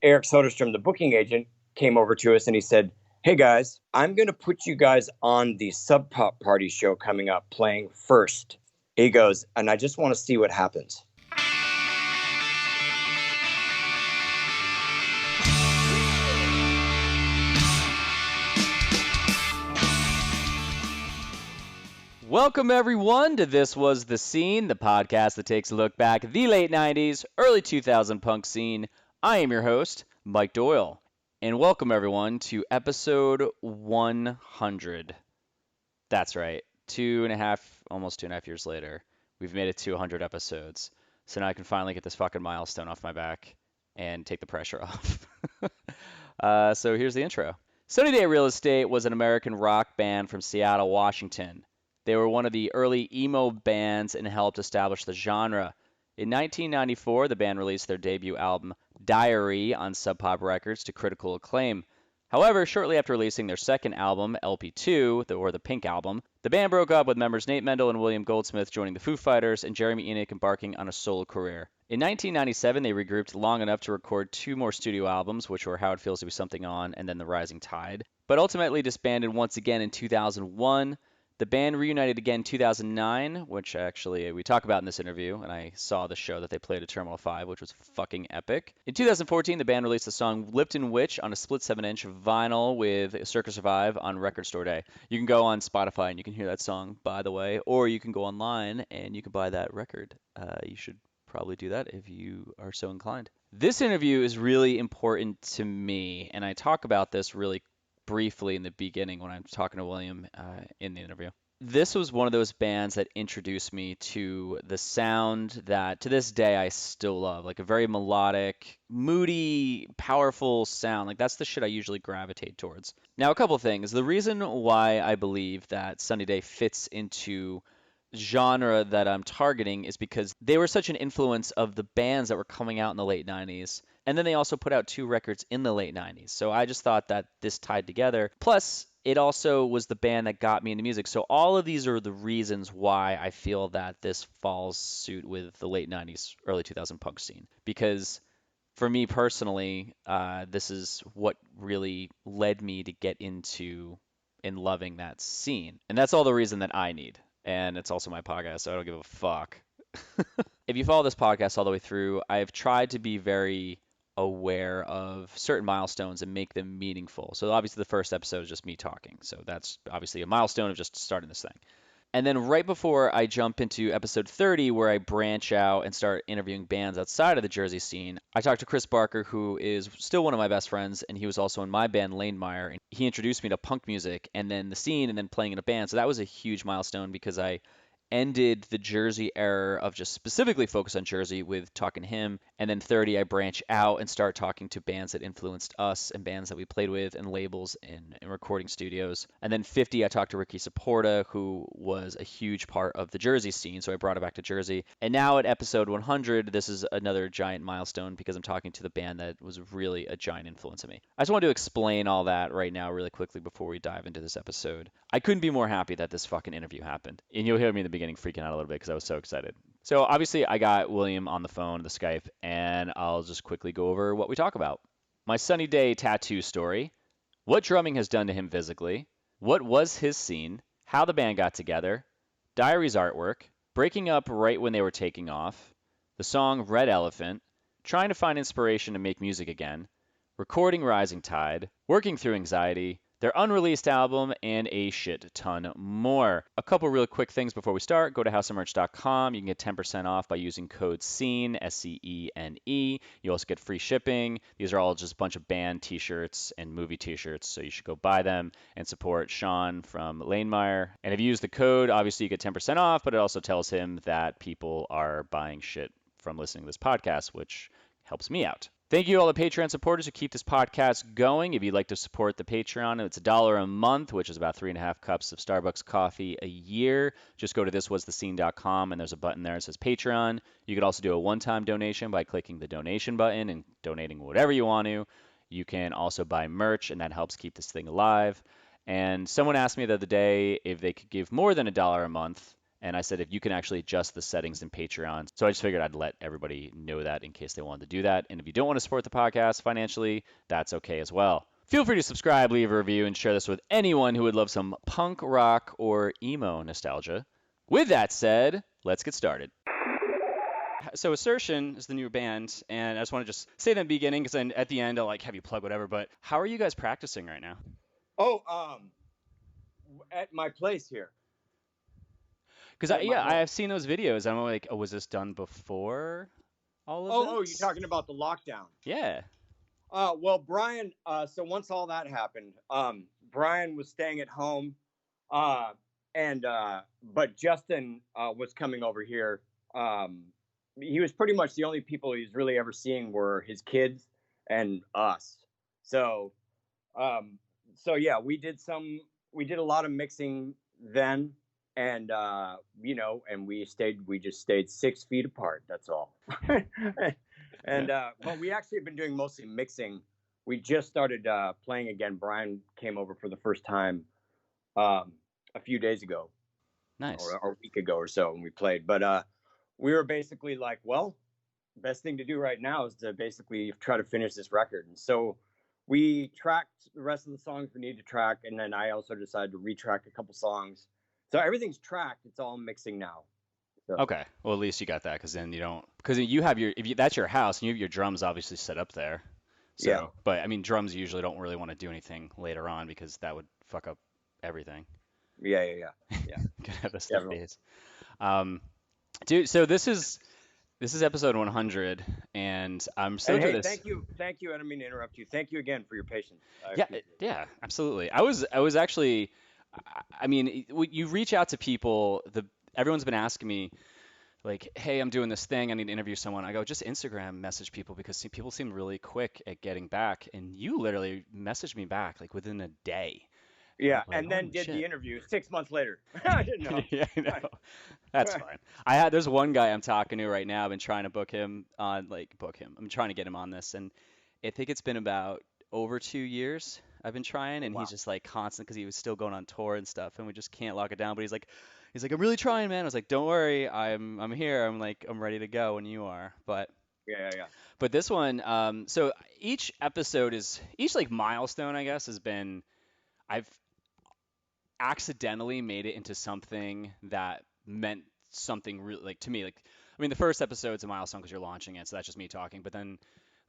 Eric Soderstrom, the booking agent, came over to us and he said, "Hey guys, I'm going to put you guys on the Sub Pop Party show coming up, playing first." He goes, "And I just want to see what happens." Welcome, everyone, to This Was the Scene, the podcast that takes a look back at the late 90s, early 2000 punk scene. I am your host, Mike Doyle, and welcome, everyone, to episode 100. That's right, almost 2.5 years later, we've made it to 100 episodes. So now I can finally get this fucking milestone off my back and take the pressure off. So here's the intro. Sunny Day Real Estate was an American rock band from Seattle, Washington. They were one of the early emo bands and helped establish the genre. In 1994, the band released their debut album, Diary, on Sub Pop Records to critical acclaim. However, shortly after releasing their second album, LP2, or the Pink Album, the band broke up with members Nate Mendel and William Goldsmith joining the Foo Fighters and Jeremy Enigk embarking on a solo career. In 1997, they regrouped long enough to record 2 more studio albums, which were How It Feels to Be Something On and then The Rising Tide, but ultimately disbanded once again in 2001. The band reunited again in 2009, which actually we talk about in this interview, and I saw the show that they played at Terminal 5, which was fucking epic. In 2014, the band released the song Lipton Witch on a split 7-inch vinyl with Circa Survive on Record Store Day. You can go on Spotify and you can hear that song, by the way, or you can go online and you can buy that record. You should probably do that if you are so inclined. This interview is really important to me, and I talk about this really briefly in the beginning when I'm talking to William in the interview. This was one of those bands that introduced me to the sound that to this day I still love, like a very melodic, moody, powerful sound. Like that's the shit I usually gravitate towards. Now, a couple things. The reason why I believe that Sunny Day fits into genre that I'm targeting is because they were such an influence of the bands that were coming out in the late 90s. And then they also put out 2 records in the late 90s. So I just thought that this tied together. Plus, it also was the band that got me into music. So all of these are the reasons why I feel that this falls suit with the late 90s, early 2000 punk scene. Because for me personally, this is what really led me to get into and loving that scene. And that's all the reason that I need. And it's also my podcast, so I don't give a fuck. If you follow this podcast all the way through, I've tried to be very aware of certain milestones and make them meaningful. So obviously the first episode is just me talking. So that's obviously a milestone of just starting this thing. And then right before I jump into episode 30, where I branch out and start interviewing bands outside of the Jersey scene, I talked to Chris Barker, who is still one of my best friends, and he was also in my band, Lanemeyer. And he introduced me to punk music and then the scene and then playing in a band. So that was a huge milestone because I ended the Jersey era of just specifically focus on Jersey with talking to him. And then 30, I branch out and start talking to bands that influenced us and bands that we played with and labels and recording studios. And then 50, I talked to Ricky Saporta, who was a huge part of the Jersey scene. So I brought it back to Jersey. And now at episode 100, this is another giant milestone because I'm talking to the band that was really a giant influence on me. I just wanted to explain all that right now really quickly before we dive into this episode. I couldn't be more happy that this fucking interview happened. And you'll hear me in the beginning freaking out a little bit because I was so excited. So obviously I got William on the phone, the Skype, and I'll just quickly go over what we talk about. My Sunny Day tattoo story, what drumming has done to him physically, what was his scene, how the band got together, Diary's artwork, breaking up right when they were taking off, the song Red Elephant, trying to find inspiration to make music again, recording Rising Tide, working through anxiety, their unreleased album, and a shit ton more. A couple real quick things before we start. Go to houseofmerch.com. You can get 10% off by using code SCENE, SCENE. You also get free shipping. These are all just a bunch of band t-shirts and movie t-shirts, so you should go buy them and support Sean from Lanemeyer. And if you use the code, obviously you get 10% off, but it also tells him that people are buying shit from listening to this podcast, which helps me out. Thank you to all the Patreon supporters who keep this podcast going. If you'd like to support the Patreon, it's $1 a month, which is about 3.5 cups of Starbucks coffee a year. Just go to thiswasthescene.com and there's a button there that says Patreon. You could also do a one-time donation by clicking the donation button and donating whatever you want to. You can also buy merch, and that helps keep this thing alive. And someone asked me the other day if they could give more than $1 a month, And I said, if you can actually adjust the settings in Patreon. So I just figured I'd let everybody know that in case they wanted to do that. And if you don't want to support the podcast financially, that's okay as well. Feel free to subscribe, leave a review, and share this with anyone who would love some punk rock or emo nostalgia. With that said, let's get started. So Assertion is the new band, and I just want to just say that in the beginning, because then at the end I'll like have you plug whatever. But how are you guys practicing right now? Oh, at my place here. Because I have seen those videos. I'm like, oh, was this done before all of this? You're talking about the lockdown. Yeah. Well, Brian. So once all that happened, Brian was staying at home, but Justin was coming over here. He was pretty much the only people he was really ever seeing were his kids and us. So yeah, we did a lot of mixing then, and and we just stayed 6 feet apart. That's all. And but we actually have been doing mostly mixing. We just started playing again. Brian came over for the first time a few days ago. Nice. Or a week ago or so, and we played. But we were basically like, well, best thing to do right now is to basically try to finish this record. And so we tracked the rest of the songs we need to track, and then I also decided to retrack a couple songs. So everything's tracked. It's all mixing now. So. Okay. Well, at least you got that, because then you don't, because you have that's your house, and you have your drums obviously set up there. So, yeah. But I mean, drums usually don't really want to do anything later on because that would fuck up everything. Yeah. Could have a stuff days. Dude, so this is episode 100, and I'm so this. Thank you. I don't mean to interrupt you. Thank you again for your patience. Yeah, absolutely. I was actually, I mean, you reach out to people. Everyone's been asking me, like, hey, I'm doing this thing. I need to interview someone. I go, just Instagram message people, because people seem really quick at getting back, and you literally messaged me back like within a day. Yeah, like, and then did the interview 6 months later. I didn't know. Yeah, I know. That's fine. There's one guy I'm talking to right now. I've been trying to book him. I'm trying to get him on this, and I think it's been about over 2 years I've been trying, and he's just like constant, because he was still going on tour and stuff, and we just can't lock it down. But he's like, I'm really trying, man. I was like, don't worry, I'm here. I'm ready to go when you are. But yeah. But this one, so each like milestone, I guess, has been, I've accidentally made it into something that meant something really, like, to me. Like, I mean, the first episode's a milestone because you're launching it, so that's just me talking. But then,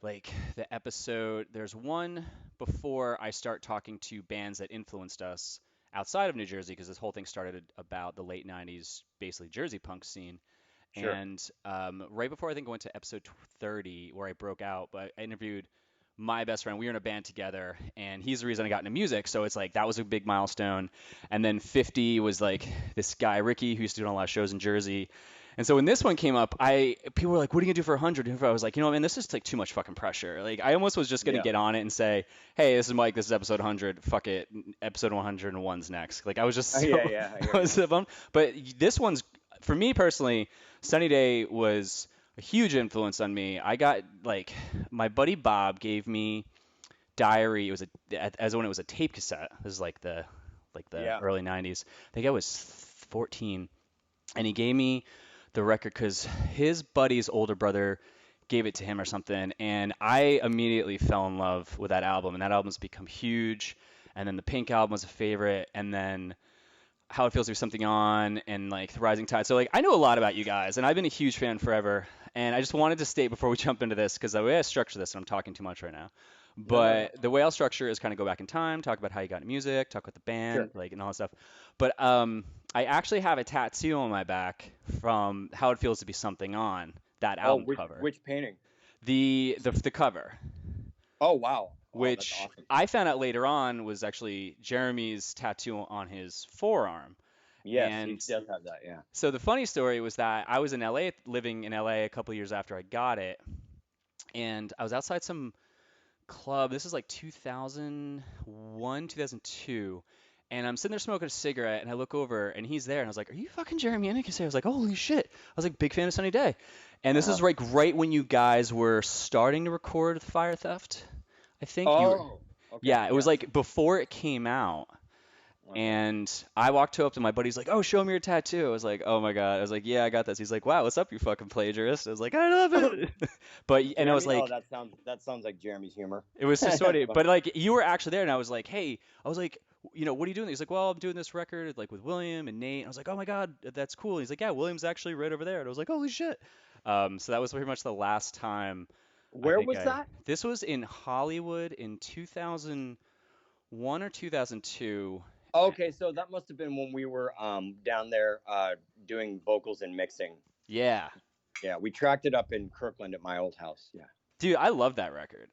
like, the episode, there's one before I start talking to bands that influenced us outside of New Jersey, because this whole thing started about the late 90s, basically Jersey punk scene. Sure. And right before I think I went to episode 30, where I broke out, but I interviewed my best friend. We were in a band together, and he's the reason I got into music. So it's like, that was a big milestone. And then 50 was like this guy, Ricky, who used to do a lot of shows in Jersey. And so when this one came up, people were like, what are you gonna do for 100? And I was like, man, this is like too much fucking pressure. Like, I almost was just gonna get on it and say, hey, this is Mike, this is episode 100, fuck it, episode 101's next. Like, I was just so bummed. But this one's, for me personally, Sunny Day was a huge influence on me. I got, like, my buddy Bob gave me Diary. It was when it was a tape cassette. This is like the early 90s. I think I was 14, and he gave me the record because his buddy's older brother gave it to him or something, and I immediately fell in love with that album, and that album's become huge. And then the Pink album was a favorite, and then How It Feels to Be Something On, and like The Rising Tide. So, like, I know a lot about you guys, and I've been a huge fan forever. And I just wanted to state before we jump into this, because the way I structure this, and I'm talking too much right now, but the way I'll structure is kind of go back in time, talk about how you got into music, talk about the band, like, and all that stuff. But I actually have a tattoo on my back from How It Feels to Be Something On, that album cover. Which painting? The cover. Oh, wow. Which awesome. I found out later on was actually Jeremy's tattoo on his forearm. Yes, he does have that, yeah. So the funny story was that I was in LA, living in LA a couple of years after I got it, and I was outside some club. This is like 2001, 2002, and I'm sitting there smoking a cigarette, and I look over, and he's there, and I was like, "Are you fucking Jeremy Enigk?" I was like, "Holy shit!" I was like, big fan of Sunny Day, and this is like right when you guys were starting to record Fire Theft, I think. Okay. Yeah, it was like before it came out. And I walked up to my buddy's like, "Oh, show me your tattoo." I was like, "Oh my God." I was like, "Yeah, I got this." He's like, "Wow, what's up, you fucking plagiarist?" I was like, "I love it." But and I was Jeremy, oh, like, that sounds like Jeremy's humor. it was just That's funny. funny. But like you were actually there, and I was like, "Hey," I was like, "What are you doing?" He's like, "Well, I'm doing this record like with William and Nate." I was like, "Oh my God, that's cool." He's like, "Yeah, William's actually right over there." And I was like, "Holy shit." So that was pretty much the last time I Where think was that? this was in Hollywood in 2001 or 2002. Okay, so that must have been when we were down there doing vocals and mixing. Yeah. Yeah, we tracked it up in Kirkland at my old house. Yeah. Dude, I love that record.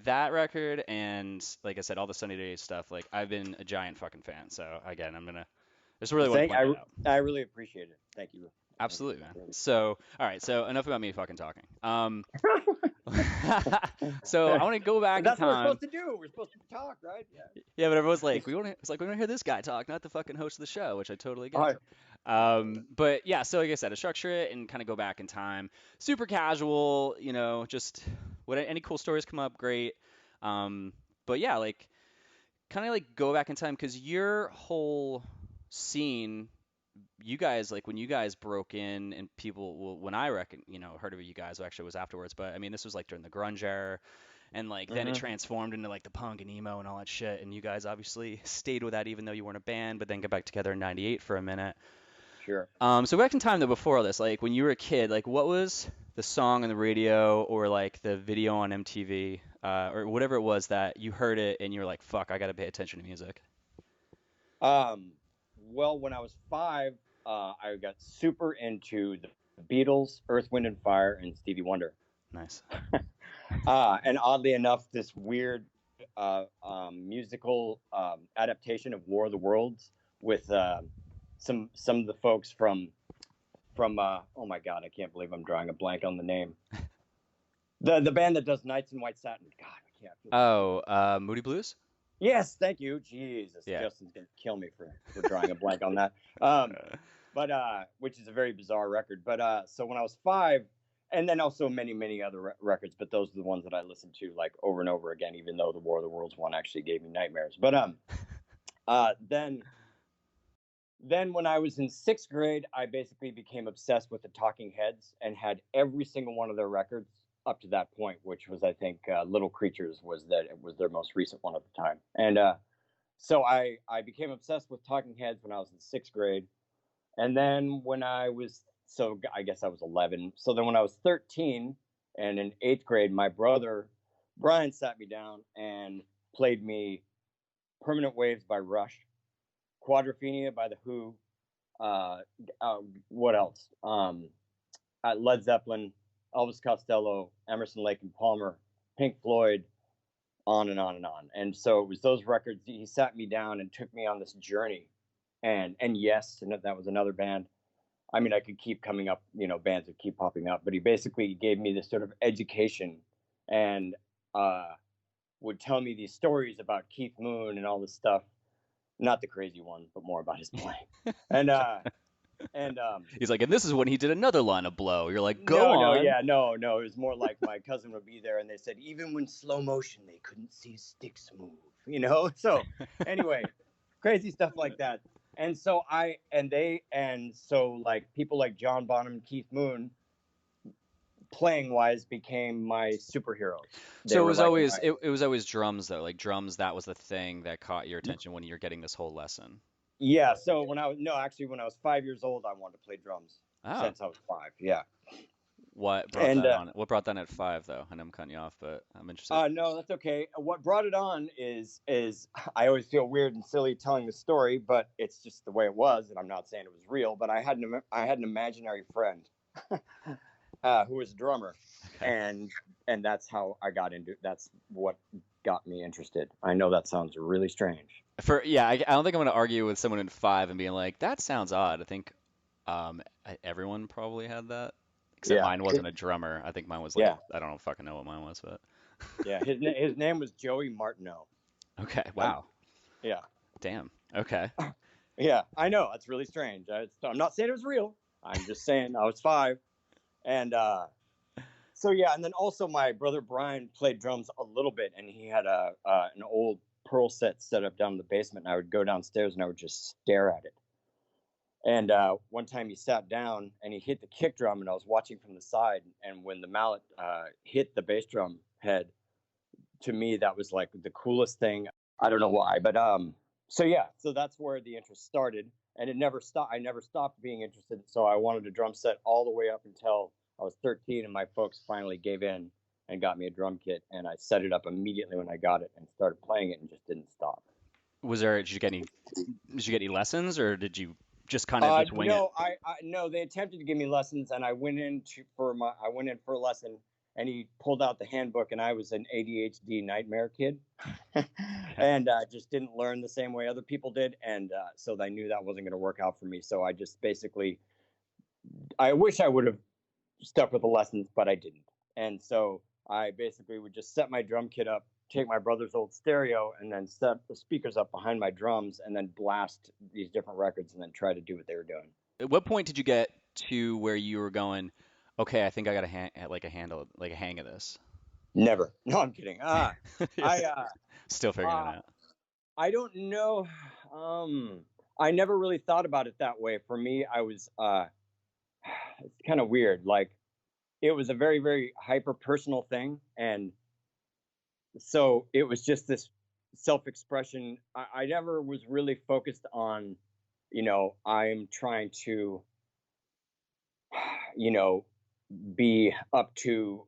That record and like I said, all the Sunny Day stuff. Like I've been a giant fucking fan. So again, I'm gonna just really want to point that out. I really appreciate it. Thank you. Absolutely, man. So all right, so enough about me fucking talking. So I want to go back in That's what we're time. supposed to do. We're supposed to talk, right? Yeah. Yeah, but everyone's like, we want to hear this guy talk, not the fucking host of the show, which I totally get. All right. But yeah, so like I said, to structure it and kind of go back in time, super casual, just any cool stories come up, great. But yeah, like kind of like go back in time because your whole scene, you guys like when you guys broke in and people, well, when I heard of you guys, actually it was afterwards, but I mean this was like during the grunge era. And like then it transformed into like the punk and emo and all that shit. And you guys obviously stayed with that even though you weren't a band, but then got back together in '98 for a minute. Sure. So back in time though, before all this, like when you were a kid, like what was the song on the radio or like the video on MTV or whatever it was that you heard it and you were like, fuck, I got to pay attention to music? Well, when I was 5, I got super into the Beatles, Earth, Wind and Fire, and Stevie Wonder. Nice. And oddly enough, this weird musical adaptation of War of the Worlds with some of the folks from oh my God, I can't believe I'm drawing a blank on the name. The band that does Nights in White Satin. God, I can't. Oh, Moody Blues? Yes, thank you. Jesus, Yeah. Justin's gonna kill me for drawing a blank on that. But which is a very bizarre record. But so when I was 5. And then also many other records, but those are the ones that I listened to like over and over again, even though the War of the Worlds one actually gave me nightmares. But then when I was in 6th grade, I basically became obsessed with the Talking Heads and had every single one of their records up to that point, which was, I think, Little Creatures was their most recent one at the time. And so I became obsessed with Talking Heads when I was in 6th grade. And then when so I guess I was 11. So then when I was 13 and in 8th grade, my brother, Brian, sat me down and played me Permanent Waves by Rush, Quadrophenia by The Who, what else? Led Zeppelin, Elvis Costello, Emerson, Lake and Palmer, Pink Floyd, on and on and on. And so it was those records. He sat me down and took me on this journey. And Yes, and that was another band. I mean, I could keep coming up, bands would keep popping up, but he basically gave me this sort of education and would tell me these stories about Keith Moon and all this stuff. Not the crazy ones, but more about his playing. And he's like, and this is when he did another line of Blow. You're like, go on. No. It was more like my cousin would be there and they said, even when slow motion, they couldn't see sticks move, So anyway, crazy stuff like that. And so like people like John Bonham, Keith Moon, playing wise became my superheroes. So it was always drums though, like drums. That was the thing that caught your attention when you're getting this whole lesson. Yeah. So when I was 5 years old, I wanted to play drums since I was 5. Yeah. What brought that on? What brought that at 5 though? I know I'm cutting you off, but I'm interested. No, that's okay. What brought it on is I always feel weird and silly telling the story, but it's just the way it was, and I'm not saying it was real. But I had an imaginary friend who was a drummer, okay. and that's how I got into. That's what got me interested. I know that sounds really strange. I don't think I'm going to argue with someone in 5 and being like, that sounds odd. I think everyone probably had that. Except mine wasn't a drummer. I think mine was like, I don't fucking know what mine was, but. Yeah, his name was Joey Martineau. Okay, wow. Yeah. Damn, okay. Yeah, I know. It's really strange. I'm not saying it was real. I'm just saying I was 5. And so, yeah, and then also my brother Brian played drums a little bit, and he had an old Pearl set set up down in the basement, and I would go downstairs and I would just stare at it. And one time he sat down and he hit the kick drum, and I was watching from the side. And when the mallet hit the bass drum head, to me that was like the coolest thing. I don't know why, but so yeah, so that's where the interest started, and it never stopped. I never stopped being interested. So I wanted a drum set all the way up until I was 13, and my folks finally gave in and got me a drum kit, and I set it up immediately when I got it and started playing it and just didn't stop. Did you get any lessons, or did you just kind of just wing it? No, no, they attempted to give me lessons, and I went in for a lesson, and he pulled out the handbook, and I was an ADHD nightmare kid, and just didn't learn the same way other people did, and so I knew that wasn't going to work out for me. So I just basically, I wish I would have stuck with the lessons, but I didn't, and so I basically would just set my drum kit up, take my brother's old stereo, and then set the speakers up behind my drums, and then blast these different records, and then try to do what they were doing. At what point did you get to where you were going, okay, I think I got a hang of this? Never. No, I'm kidding. I Still figuring it out. I don't know. I never really thought about it that way. For me, I was it's kind of weird. Like, it was a very, very hyper personal thing, and so it was just this self-expression. I never was really focused on, I'm trying to, be up to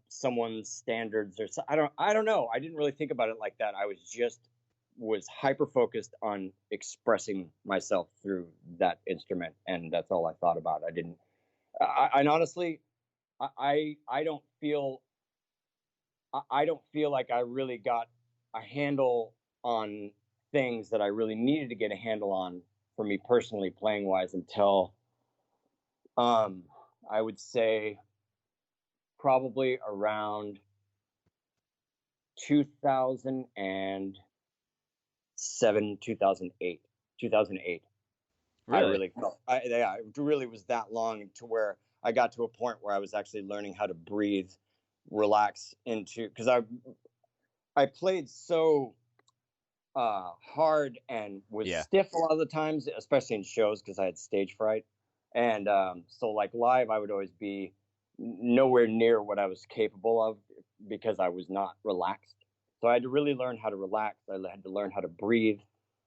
someone's standards, or so. I don't know. I didn't really think about it like that. I was hyper focused on expressing myself through that instrument, and that's all I thought about. And honestly, I don't feel like I really got a handle on things that I really needed to get a handle on for me personally, playing wise, until I would say probably around 2007, 2008. Really? I really felt, yeah, it really was that long, to where I got to a point where I was actually learning how to breathe, relax into, because I played so hard and was stiff a lot of the times, especially in shows, because I had stage fright. And so like live, I would always be nowhere near what I was capable of because I was not relaxed. So I had to really learn how to relax. I had to learn how to breathe.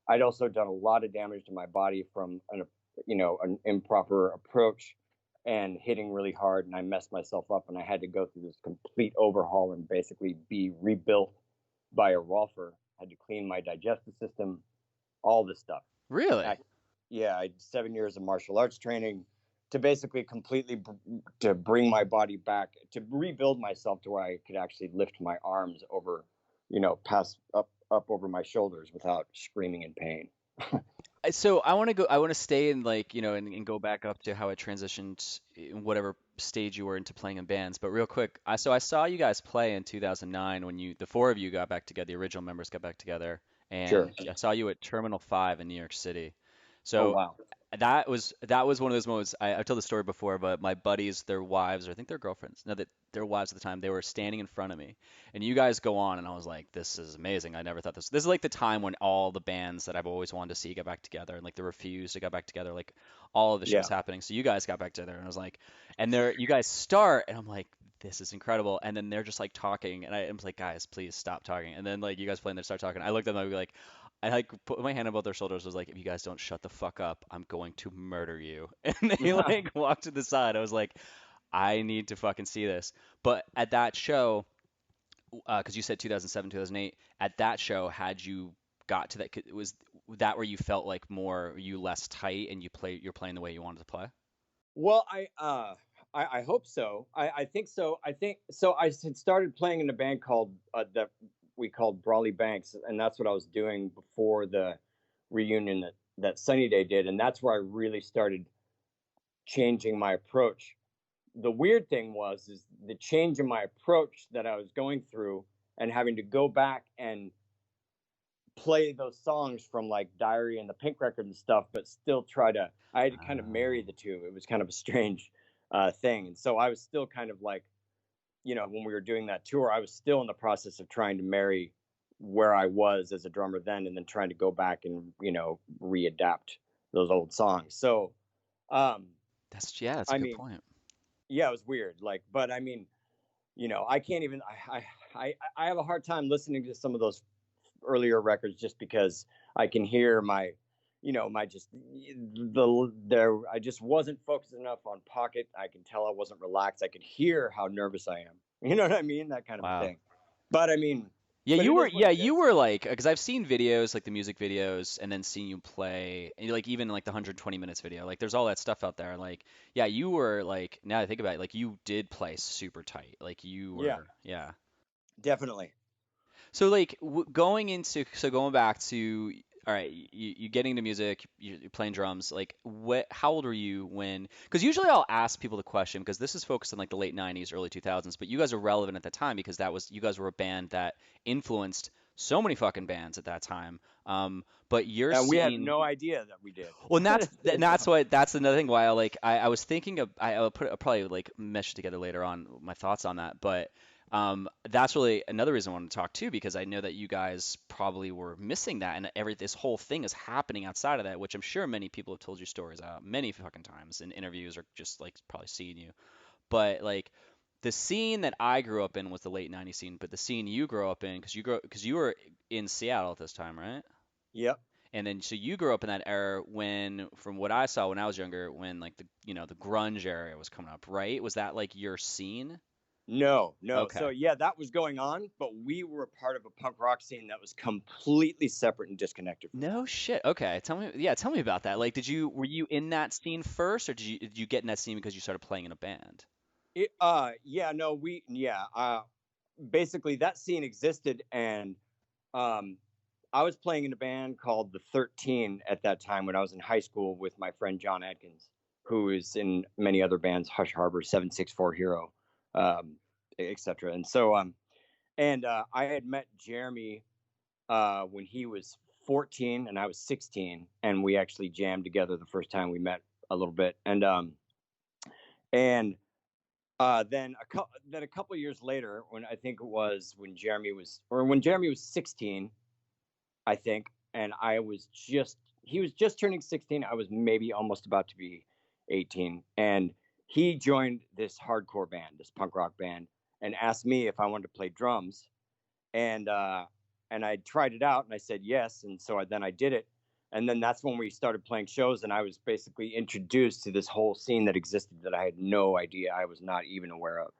I'd also done a lot of damage to my body from an improper approach and hitting really hard, and I messed myself up, and I had to go through this complete overhaul and basically be rebuilt by a rolfer. I had to clean my digestive system, all this stuff. Really? Yeah, I had 7 years of martial arts training to basically completely to bring my body back, to rebuild myself to where I could actually lift my arms over, pass up over my shoulders without screaming in pain. So I want to stay in, like, and go back up to how it transitioned in whatever stage you were into playing in bands. But real quick, I saw you guys play in 2009 when the four of you got back together, the original members got back together, and Sure. I saw you at Terminal 5 in New York City. Oh, So wow. that was one of those moments. I've told the story before, but my buddies, their wives, or I think their girlfriends, no, that their wives at the time, they were standing in front of me, and you guys go on, and I was like, this is amazing. I never thought this. This is like the time when all the bands that I've always wanted to see got back together, and like the Refused got back together, like all of the shit's happening. So you guys got back together, and I was like, and you guys start, and I'm like, this is incredible. And then they're just like talking, and I was like, guys, please stop talking. And then like you guys play, and they start talking. I looked at them, and I was like, I like put my hand above their shoulders, was like, if you guys don't shut the fuck up, I'm going to murder you. And they like walked to the side. I was like, I need to fucking see this. But at that show, because you said 2007, 2008, at that show, had you got to that, was that where you felt like you less tight and you're playing the way you wanted to play? Well, I hope so. I think so. I think so. I had started playing in a band called that we called Brawley Banks, and that's what I was doing before the reunion that Sunny Day did, and that's where I really started changing my approach. The weird thing is the change in my approach that I was going through, and having to go back and play those songs from like Diary and the Pink record and stuff, but still I had to kind of marry the two. It was kind of a strange thing. And so I was still kind of like, when we were doing that tour, I was still in the process of trying to marry where I was as a drummer then, and then trying to go back and readapt those old songs. So That's a I good mean, point. yeah, it was weird. Like, but I mean, I can't even. I have a hard time listening to some of those earlier records just because I can hear my, my just the there. I just wasn't focused enough on Pocket. I can tell I wasn't relaxed. I could hear how nervous I am. You know what I mean? That kind of a Wow. thing. But I mean, Yeah, but you it were. is what Yeah, it you is. were like, because I've seen videos, like the music videos, and then seen you play, and like even like the 120 minutes video. Like, there's all that stuff out there. Like, yeah, you were like. Now I think about it, like you did play super tight. Like you Yeah, were. Yeah. definitely. So like going back to all right, you getting into music, you're playing drums. Like, how old were you when? Because usually I'll ask people the question because this is focused on like the late '90s, early 2000s. But you guys are relevant at the time because you guys were a band that influenced so many fucking bands at that time. But your And we had scene. no idea that we did. Well, and At the that's time. why that's another thing why I was thinking of I'll probably like mesh it together later on my thoughts on that, but that's really another reason I wanted to talk too because I know that you guys probably were missing that and this whole thing is happening outside of that, which I'm sure many people have told you stories about many fucking times in interviews or just like probably seeing you, but like. The scene that I grew up in was the late '90s scene, but the scene you grew up in, because you were in Seattle at this time, right? Yep. And then so you grew up in that era when, from what I saw when I was younger, when like the grunge era was coming up, right? Was that like your scene? No, no. So Okay. yeah, that was going on, but we were a part of a punk rock scene that was completely separate and disconnected from that. No shit. Okay. Tell me about that. Like, were you in that scene first, or did you get in that scene because you started playing in a band? Yeah, no, basically that scene existed, and um, I was playing in a band called the 13 at that time when I was in high school with my friend John Adkins, who is in many other bands, Hush Harbor, 764 Hero, um, etc. And I had met Jeremy when he was 14 and I was 16, and we actually jammed together the first time we met a little bit, and then a couple of years later, when I think it was when Jeremy was 16, I think, and he was just turning 16. I was maybe almost about to be 18, and he joined this hardcore band, this punk rock band, and asked me if I wanted to play drums, and I tried it out, and I said yes, and then I did it, and then that's when we started playing shows, and I was basically introduced to this whole scene that existed that I had no idea, I was not even aware of.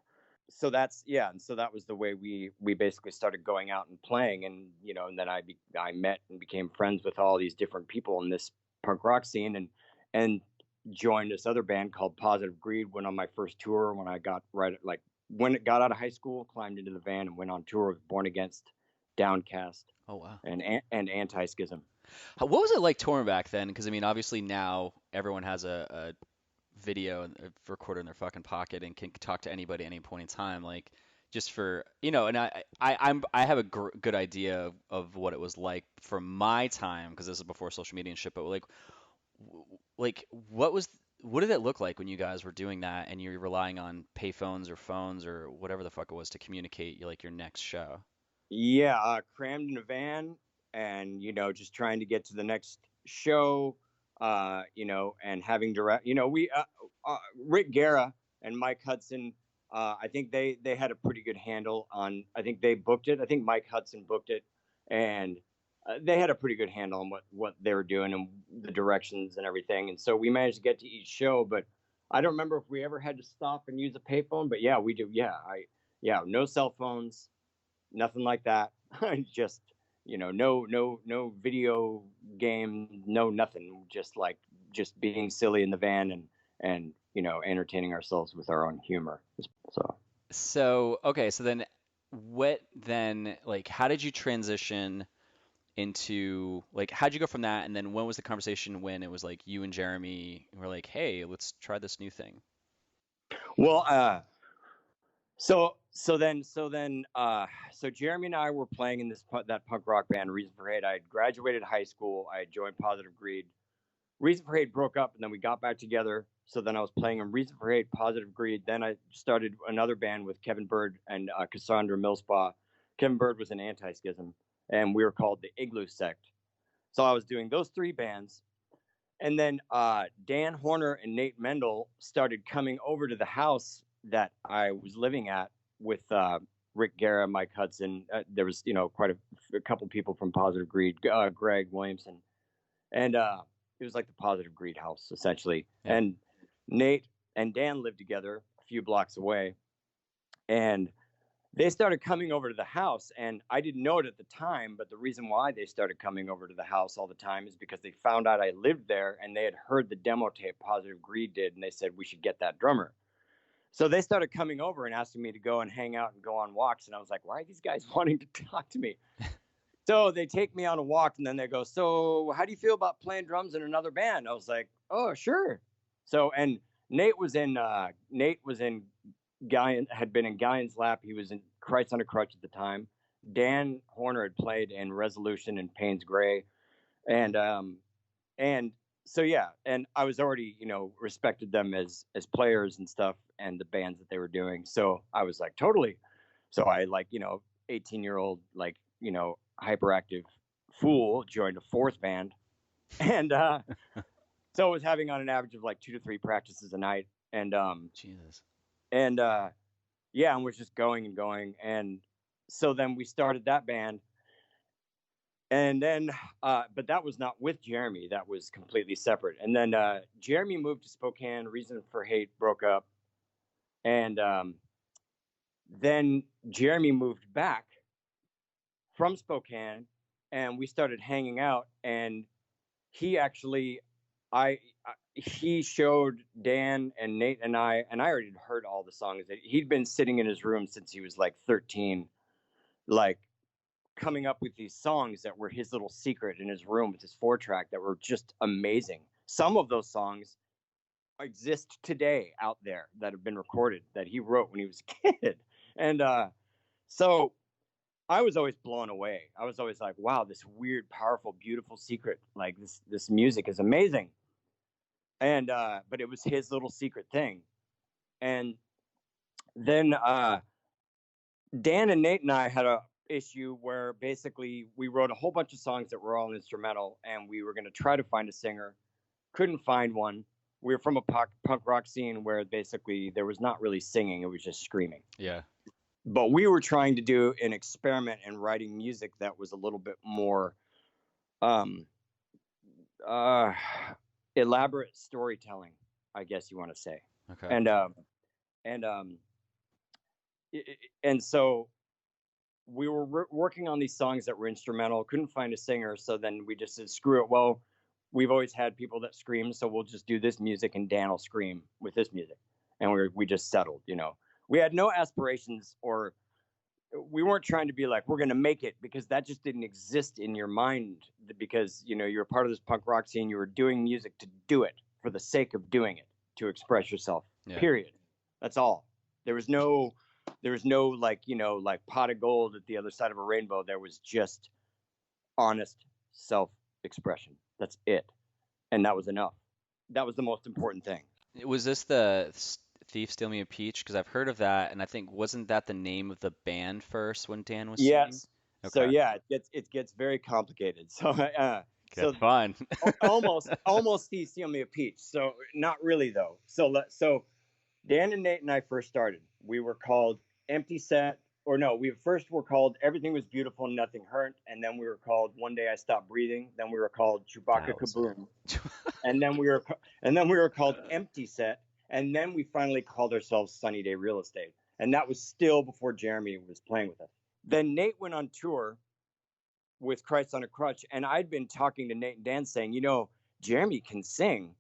So that's yeah, and so that was the way we basically started going out and playing, and and then I met and became friends with all these different people in this punk rock scene, and joined this other band called Positive Greed. Went on my first tour when I got when it got out of high school, climbed into the van and went on tour with Born Against, Downcast, Oh wow. and Anti Schism. What was it like touring back then? Because I mean, obviously now everyone has a video and a recorder in their fucking pocket and can talk to anybody at any point in time. Like, just for and I have a good idea of what it was like for my time because this is before social media and shit. But like, what did it look like when you guys were doing that and you're relying on payphones or phones or whatever the fuck it was to communicate like your next show? Yeah, crammed in a van, and just trying to get to the next show, and having direct, we Rick Guerra and Mike Hudson. I think they had a pretty good handle on. I think they booked it. I think Mike Hudson booked it, and they had a pretty good handle on what they were doing and the directions and everything. And so we managed to get to each show, but I don't remember if we ever had to stop and use a payphone. But yeah, we do. Yeah, no cell phones, nothing like that. Just no video game, no nothing. Just being silly in the van, and entertaining ourselves with our own humor. So So, okay, so then like how did you transition into like how'd you go from that and then when was the conversation when it was like you and Jeremy were like, "Hey, let's try this new thing." well, so Jeremy and I were playing in that punk rock band, Reason for Hate. I had graduated high school. I had joined Positive Greed. Reason for Hate broke up, and then we got back together. So then I was playing in Reason for Hate, Positive Greed. Then I started another band with Kevin Bird and Cassandra Millspaw Kevin Bird was in Anti-Schism, and we were called the Igloo Sect. So I was doing those 3 bands. And then Dan Horner and Nate Mendel started coming over to the house that I was living at with Rick Guerra, Mike Hudson. There was, quite a couple people from Positive Greed, Greg Williamson. And it was like the Positive Greed house, essentially. Yeah. And Nate and Dan lived together a few blocks away. And they started coming over to the house, and I didn't know it at the time, but the reason why they started coming over to the house all the time is because they found out I lived there, and they had heard the demo tape Positive Greed did, and they said, we should get that drummer. So they started coming over and asking me to go and hang out and go on walks, and I was like, why are these guys wanting to talk to me? So they take me on a walk, and then they go, so how do you feel about playing drums in another band? I was like, oh, sure. So, and Nate was in had been in Guyan's Lap. He was in Christ on a Crutch at the time. Dan Horner had played in Resolution and Payne's Gray. And so, yeah. And I was already, respected them as players and stuff and the bands that they were doing. So I was like, totally. So I 18-year-old, hyperactive fool joined a 4th band. And so I was having on an average of 2 to 3 practices a night. And Jesus. And yeah, and we're just going and going. And so then we started that band. And then, but that was not with Jeremy. That was completely separate. And then Jeremy moved to Spokane. Reason for Hate broke up. And then Jeremy moved back from Spokane, and we started hanging out. And he actually, he showed Dan and Nate and I already heard all the songs. He'd been sitting in his room since he was 13, coming up with these songs that were his little secret in his room with his 4-track that were just amazing. Some of those songs exist today out there that have been recorded that he wrote when he was a kid. And so I was always blown away. I was always like, wow, this weird, powerful, beautiful secret. This music is amazing. And but it was his little secret thing. And then Dan and Nate and I had a issue where basically we wrote a whole bunch of songs that were all instrumental, and we were going to try to find a singer. Couldn't find one. We were from a punk rock scene where basically there was not really singing, it was just screaming. Yeah. But we were trying to do an experiment in writing music that was a little bit more elaborate storytelling, I guess you want to say. Okay. And so we were working on these songs that were instrumental, couldn't find a singer. So then we just said, screw it. Well, we've always had people that scream, so we'll just do this music and Dan will scream with this music. And we just settled, We had no aspirations, or we weren't trying to be like, we're going to make it, because that just didn't exist in your mind, because, you're part of this punk rock scene. You were doing music to do it for the sake of doing it, to express yourself, period. That's all. There was no pot of gold at the other side of a rainbow. There was just honest self-expression. That's it. And that was enough. That was the most important thing. Was this the Thief Steal Me a Peach? Because I've heard of that, and I think, wasn't that the name of the band first when Dan was singing? Yes. Okay. So yeah, it gets very complicated. So so fun. almost Thief Steal Me a Peach. So not really though. So Dan and Nate and I first started. We were called Empty Set, or no, we first were called Everything Was Beautiful and Nothing Hurt, and then we were called One Day I Stopped Breathing. Then we were called Chewbacca Kaboom, and then we were called Empty Set, and then we finally called ourselves Sunny Day Real Estate, and that was still before Jeremy was playing with us. Then Nate went on tour with Christ on a Crutch, and I'd been talking to Nate and Dan saying, Jeremy can sing.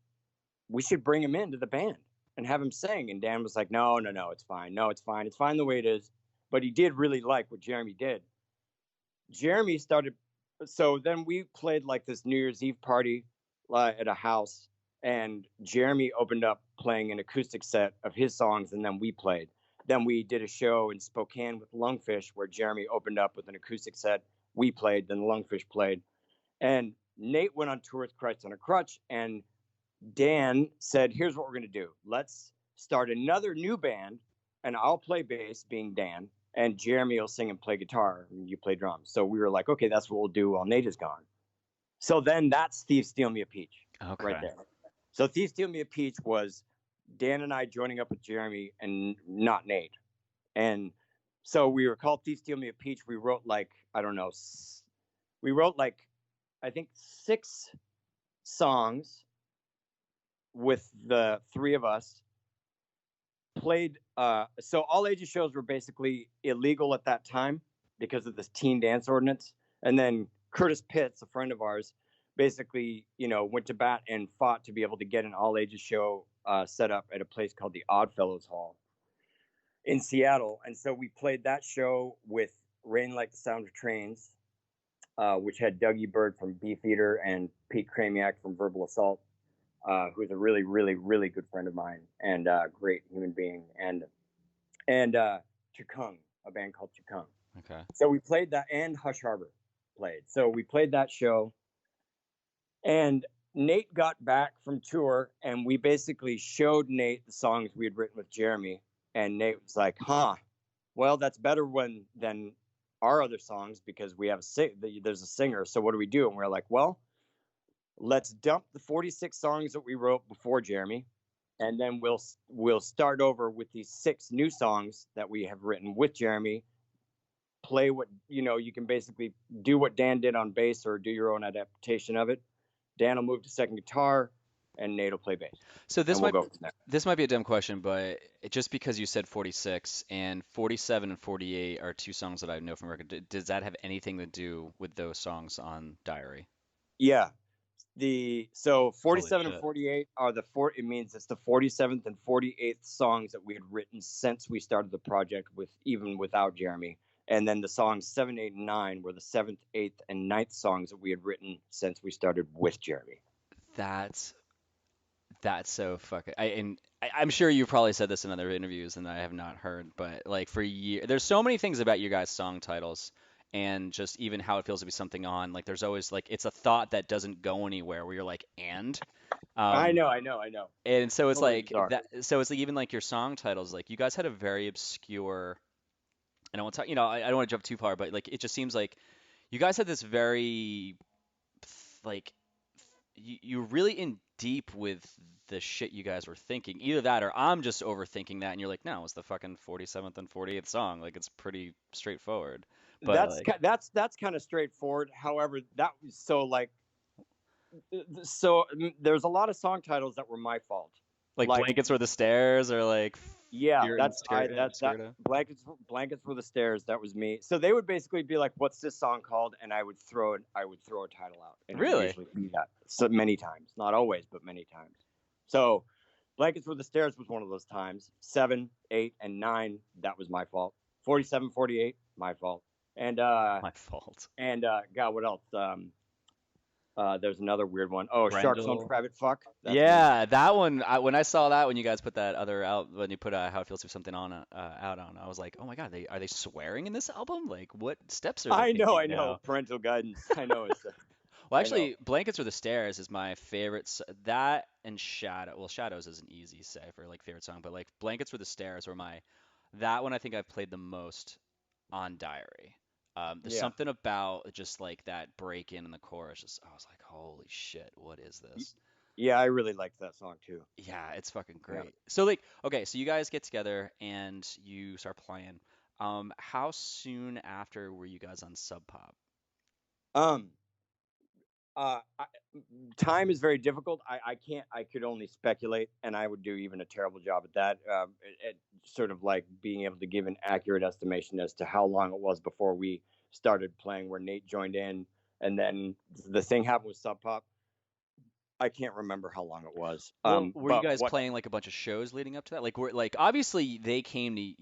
We should bring him into the band and have him sing. And Dan was like, no, it's fine. No, it's fine. It's fine the way it is. But he did really like what Jeremy did. Jeremy started. So then we played this New Year's Eve party at a house, and Jeremy opened up playing an acoustic set of his songs, and then we played. Then we did a show in Spokane with Lungfish where Jeremy opened up with an acoustic set. We played, then Lungfish played. And Nate went on tour with Christ on a Crutch, and Dan said, here's what we're going to do. Let's start another new band, and I'll play bass, being Dan, and Jeremy will sing and play guitar, and you play drums. So we were like, okay, that's what we'll do while Nate is gone. So then that's Thief Steal Me a Peach, right there. So Thief Steal Me a Peach was Dan and I joining up with Jeremy and not Nate. And so we were called Thief Steal Me a Peach. We wrote like, I don't know, we wrote like, I think 6 songs with the 3 of us. Played, so all ages shows were basically illegal at that time because of this teen dance ordinance. And then Curtis Pitts, a friend of ours, basically, went to bat and fought to be able to get an all ages show set up at a place called the Oddfellows Hall in Seattle. And so we played that show with Rain Like the Sound of Trains, which had Dougie Bird from Beefeater and Pete Kramiak from Verbal Assault, who's a really, really, really good friend of mine and great human being, and Chikung, a band called Chikung. Okay. So we played that, and Hush Harbor played. So we played that show, and Nate got back from tour, and we basically showed Nate the songs we had written with Jeremy, and Nate was like, well, that's better than our other songs because we have there's a singer. So what do we do? And we're like, well, let's dump the 46 songs that we wrote before Jeremy, and then we'll start over with these 6 new songs that we have written with Jeremy. Play what, you can basically do what Dan did on bass or do your own adaptation of it. Dan will move to second guitar, and Nate will play bass. So this might be a dumb question, but just because you said 46 and 47 and 48 are 2 songs that I know from record, does that have anything to do with those songs on Diary? Yeah. So 47 and 48 are it means it's the 47th and 48th songs that we had written since we started the project even without Jeremy. And then the songs 7, 8, and 9 were the 7th, 8th, and 9th songs that we had written since we started with Jeremy. That's so fucking. I'm sure you've probably said this in other interviews and I have not heard, but like for years, there's so many things about you guys' song titles and just even how it feels to be something on. Like there's always like it's a thought that doesn't go anywhere where you're like I know. And so it's Totally like bizarre. that. So it's like even like your song titles, like you guys had a very obscure. And I won't talk. I don't want to jump too far, but like it just seems like you guys had this very like you're really in deep with the shit you guys were thinking. Either that or I'm just overthinking that and you're like, no, it's the fucking 47th and 48th song. Like it's pretty straightforward. But that's kind of straightforward. However, that was so there's a lot of song titles that were my fault. Like Blankets Were the Stairs or like blankets were the stairs. That was me. So they would basically be like, "What's this song called?" And I would throw a title out. And really? It would usually be that. So many times, not always, but many times. So Blankets Were the Stairs was one of those times. 7, 8, and 9. That was my fault. 47, 48, my fault. And my fault. And God, what else? There's another weird one. Oh, Shark's Own Private Fuck. Yeah, that one. When I saw that, when you guys put that other out, when you put How It Feels to Be Something on out on, I was like, oh my God, are they swearing in this album? Like, what steps are they I know. now? Parental guidance. I know. Well, actually, Blankets Were the Stairs is my favorite. That and Shadow. Well, Shadows is an easy say for like favorite song, but like Blankets Were the Stairs were that one I think I've played the most on Diary. There's something about just like that break in the chorus. I was like, holy shit, what is this? Yeah, I really liked that song too. Yeah, it's fucking great. Yeah. So like, okay, so you guys get together and you start playing. How soon after were you guys on Sub Pop? Time is very difficult. I could only speculate, and I would do even a terrible job at that. At sort of like being able to give an accurate estimation as to how long it was before we started playing, where Nate joined in, and then the thing happened with Sub Pop. I can't remember how long it was. Well, were you guys playing like a bunch of shows leading up to that? Like obviously they came to.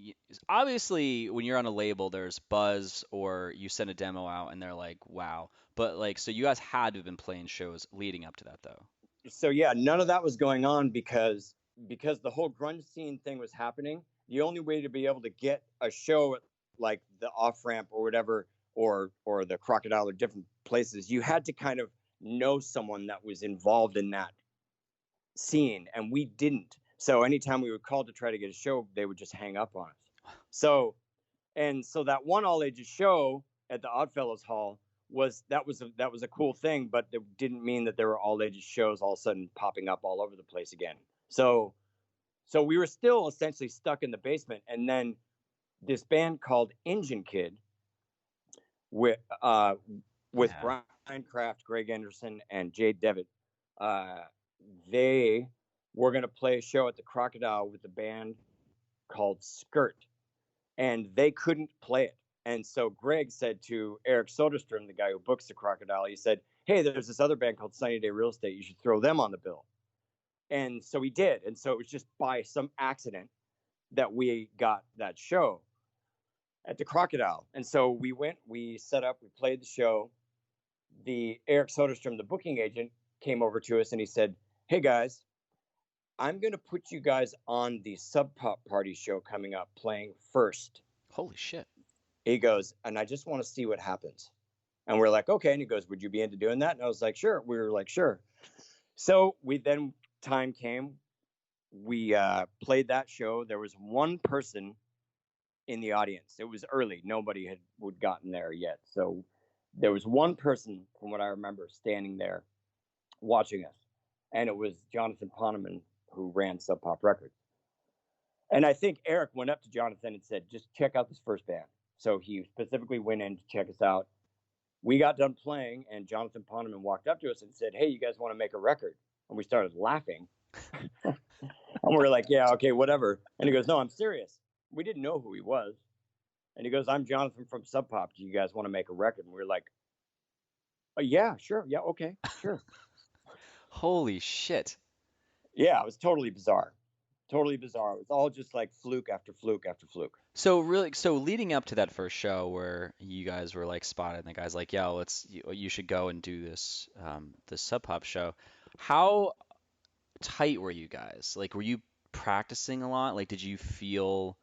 Obviously, when you're on a label, there's buzz, or you send a demo out and they're like, "Wow!" But like, so you guys had to have been playing shows leading up to that, though. So yeah, none of that was going on because the whole grunge scene thing was happening. The only way to be able to get a show at like the Off Ramp or whatever, or the Crocodile or different places, you had to kind of know someone that was involved in that scene, and we didn't. So anytime we would call to try to get a show, they would just hang up on us. So And so that one all ages show at the Oddfellows Hall was a cool thing, but it didn't mean that there were all ages shows all of a sudden popping up all over the place again. So we were still essentially stuck in the basement, and then this band called Engine Kid with Yeah. Brian Kraft, Greg Anderson, and Jade Devitt. They were going to play a show at the Crocodile with a band called Skirt, and they couldn't play it. And so Greg said to Eric Soderstrom, the guy who books the Crocodile, he said, "Hey, there's this other band called Sunny Day Real Estate. You should throw them on the bill." And so he did. And so it was just by some accident that we got that show at the Crocodile. And so we went, we set up, we played the show. The Eric Soderstrom, the booking agent, came over to us and he said, "Hey guys, I'm going to put you guys on the Sub Pop Party show coming up, playing first." Holy shit. He goes, "And I just want to see what happens." And we're like, "Okay." And he goes, "Would you be into doing that?" And I was like, "Sure." We were like, "Sure." So time came. We played that show. There was one person in the audience. It was early. Nobody had gotten there yet. So there was one person, from what I remember, standing there watching us. And it was Jonathan Poneman, who ran Sub Pop Records. And I think Eric went up to Jonathan and said, "Just check out this first band." So he specifically went in to check us out. We got done playing, and Jonathan Poneman walked up to us and said, "Hey, you guys want to make a record?" And we started laughing. And we were like, "Yeah, okay, whatever." And he goes, "No, I'm serious." We didn't know who he was. And he goes, "I'm Jonathan from Sub Pop. Do you guys want to make a record?" And we were like, "Oh, yeah, sure. Yeah, okay, sure." Holy shit. Yeah, it was totally bizarre. Totally bizarre. It was all just like fluke after fluke after fluke. So really, so leading up to that first show where you guys were like spotted, and the guy's like, "Yo, you should go and do this Sub Pop show." How tight were you guys? Like, were you practicing a lot? Like, did you feel?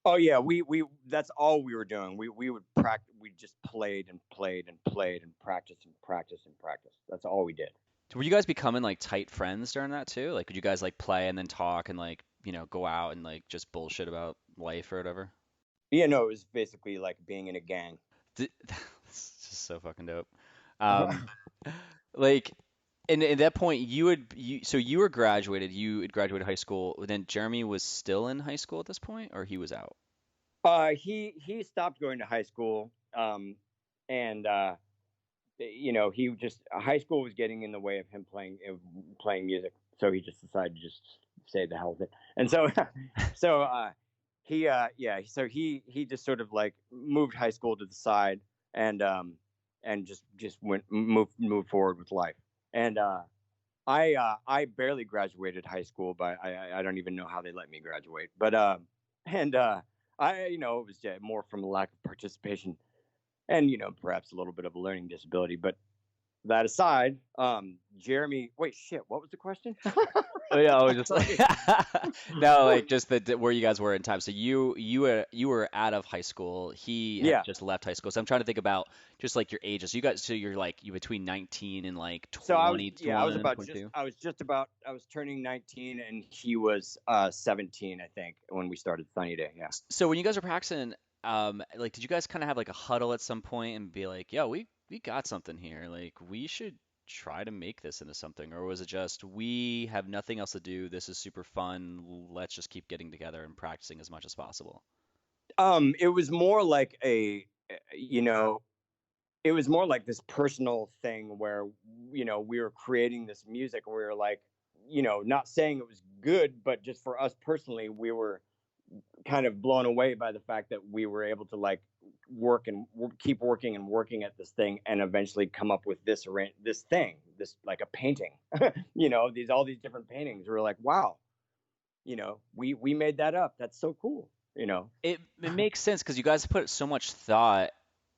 Oh yeah, we that's all we were doing. We would practice. We just played and played and played and practiced and practiced and practiced. That's all we did. Were you guys becoming like tight friends during that too? Like, could you guys like play and then talk and like, go out and like just bullshit about life or whatever? Yeah, no, it was basically like being in a gang. That's just so fucking dope. Um, like, and at that point, so you were graduated, you had graduated high school. Then Jeremy was still in high school at this point, or he was out? He stopped going to high school, and he just high school was getting in the way of him playing music, so he just decided to just say the hell with it. And so, so so he just sort of like moved high school to the side and just moved forward with life. And I barely graduated high school, but I don't even know how they let me graduate. But and it was more from a lack of participation and perhaps a little bit of a learning disability. But that aside, Jeremy, wait, shit, what was the question? Oh yeah, I was just like, no, like just where you guys were in time. So you were out of high school. He had Yeah. just left high school. So I'm trying to think about just like your ages. You guys, so you're like you between 19 and like So I was 21, 22. I was turning 19 and he was 17, I think, when we started Sunny Day. Yeah. So when you guys were practicing, like did you guys kind of have like a huddle at some point and be like, yo, we got something here. Like we should try to make this into something, or was it just we have nothing else to do, this is super fun, let's just keep getting together and practicing as much as possible? It was more like you know, it was more like this personal thing where, we were creating this music and we were like, not saying it was good, but just for us personally, we were kind of blown away by the fact that we were able to like work and keep working and working at this thing and eventually come up with this thing, this like a painting, all these different paintings. We were like, wow, we made that up. That's so cool. It makes sense because you guys put so much thought,